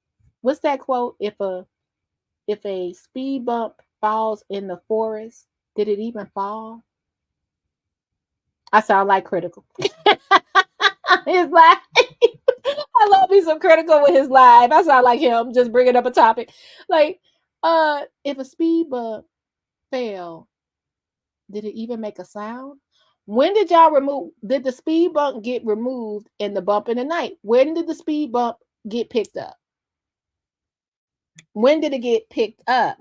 What's that quote? If a speed bump falls in the forest, did it even fall? I sound like Critical. His live. I love me some Critical with his live. I sound like him, just bringing up a topic. Like, if a speed bump fell, did it even make a sound? When did y'all remove? Did the speed bump get removed in the bump in the night? When did the speed bump get picked up? When did it get picked up?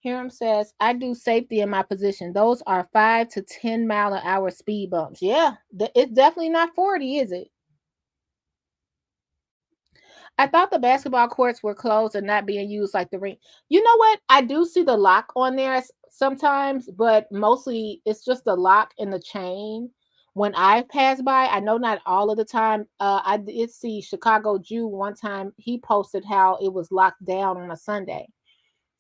Hiram says, I do safety in my position. Those are 5 to 10 mile an hour speed bumps. Yeah, it's definitely not 40, is it? I thought the basketball courts were closed and not being used like the ring. You know what? I do see the lock on there sometimes, but mostly it's just the lock and the chain. When I pass by, I know not all of the time. I did see Chicago Jew one time. He posted how it was locked down on a Sunday.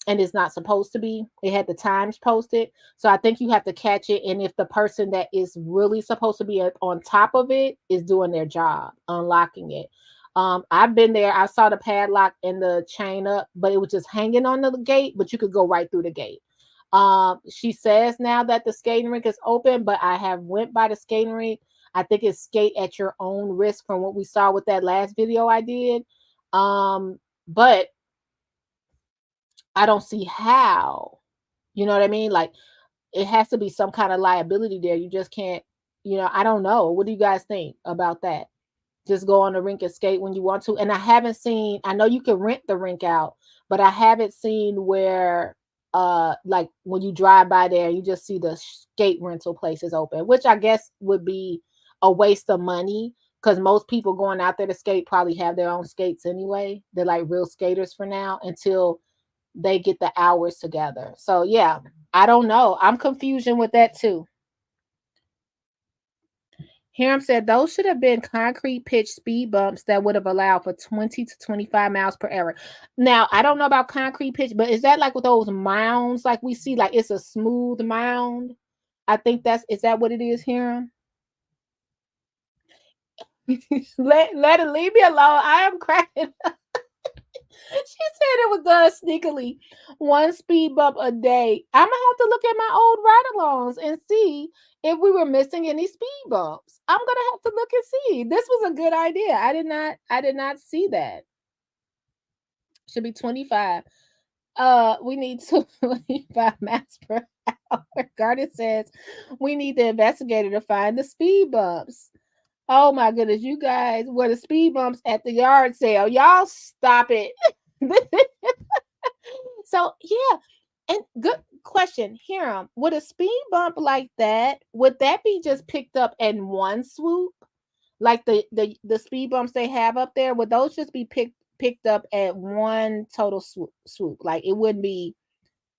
And it's not supposed to be. It had the times posted. So I think you have to catch it. And if the person that is really supposed to be on top of it is doing their job, unlocking it. I've been there. I saw the padlock and the chain up, but it was just hanging on the gate, but you could go right through the gate. She says now that the skating rink is open, but I have went by the skating rink. I think it's skate at your own risk from what we saw with that last video I did. But I don't see how, you know what I mean? Like it has to be some kind of liability there. You just can't, I don't know. What do you guys think about that? Just go on the rink and skate when you want to. And I haven't seen, I know you can rent the rink out, but I haven't seen where, like when you drive by there, you just see the skate rental places open, which I guess would be a waste of money because most people going out there to skate probably have their own skates anyway. They're like real skaters for now until they get the hours together. So yeah, I don't know. I'm confusion with that too. Hiram said those should have been concrete pitch speed bumps that would have allowed for 20 to 25 miles per hour. Now, I don't know about concrete pitch, but is that like with those mounds like we see, like it's a smooth mound? I think is that what it is, Hiram? let it leave me alone. I am cracking up. She said it was done sneakily. One speed bump a day. I'm gonna have to look at my old ride-alongs and see if we were missing any speed bumps. I'm gonna have to look and see. This was a good idea. I did not see that. Should be 25. We need 25 miles per hour. Garden says we need the investigator to find the speed bumps. Oh my goodness, you guys, were the speed bumps at the yard sale. Y'all stop it. So yeah, and good question, Hiram. Would a speed bump like that, would that be just picked up in one swoop? Like the speed bumps they have up there, would those just be picked up at one total swoop? Like it wouldn't be,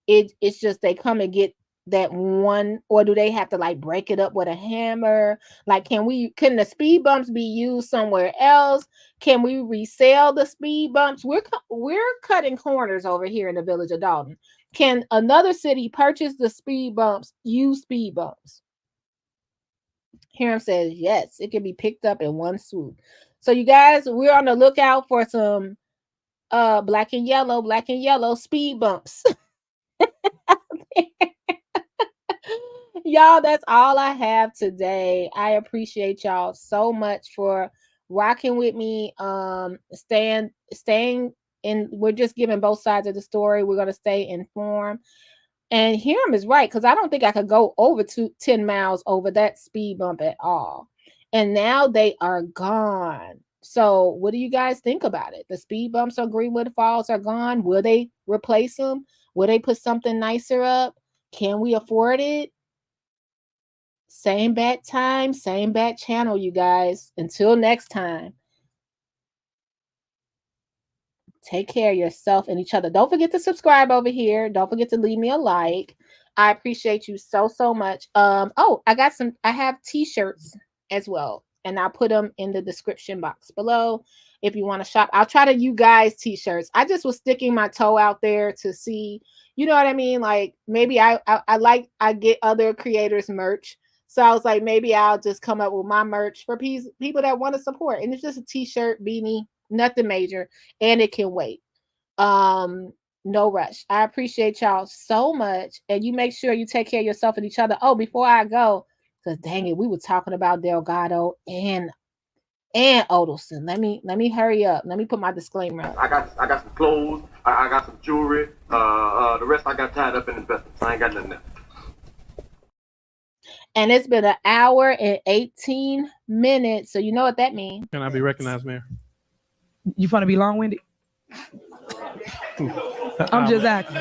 it's just they come and get that one, or do they have to like break it up with a hammer? Like can the speed bumps be used somewhere else? Can we resell the speed bumps? We're cutting corners over here in the village of Dalton. Can another city purchase the speed bumps, use speed bumps? Hiram says yes, it can be picked up in one swoop. So you guys, we're on the lookout for some black and yellow speed bumps. Y'all, that's all I have today. I appreciate y'all so much for rocking with me. Staying in, we're just giving both sides of the story. We're gonna stay informed. And Hiram is right, because I don't think I could go over 10 miles over that speed bump at all. And now they are gone. So what do you guys think about it? The speed bumps on Greenwood Falls are gone. Will they replace them? Will they put something nicer up? Can we afford it? Same bat time, same bat channel, you guys. Until next time. Take care of yourself and each other. Don't forget to subscribe over here. Don't forget to leave me a like. I appreciate you so much. Oh, I have t-shirts as well, and I'll put them in the description box below if you want to shop. I'll try to you guys t-shirts. I just was sticking my toe out there to see, you know what I mean? Like maybe I get other creators merch. So I was like, maybe I'll just come up with my merch for people that want to support. And it's just a t-shirt, beanie, nothing major, and it can wait. No rush. I appreciate y'all so much, and you make sure you take care of yourself and each other. Oh, before I go, because dang it, we were talking about Delgaldo and Odelson. Let me hurry up. Let me put my disclaimer up. I got some clothes. I got some jewelry. The rest I got tied up in investments. I ain't got nothing else. And it's been 1 hour and 18 minutes. So you know what that means. Can I be recognized, Mayor? You want to be long-winded? I'm just asking.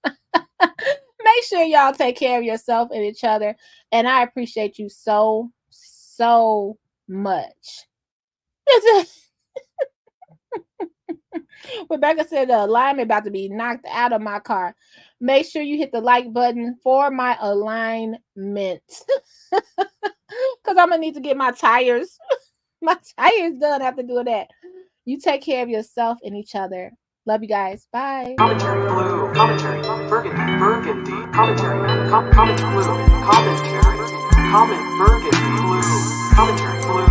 Make sure y'all take care of yourself and each other. And I appreciate you so much. Rebecca said the alignment about to be knocked out of my car. Make sure you hit the like button for my alignment. Because I'm going to need to get my tires. My tires done after doing that. You take care of yourself and each other. Love you guys. Bye. Commentary Blue Commentary Burgundy Commentary Comment Blue Commentary Comment Burgundy Blue Commentary Blue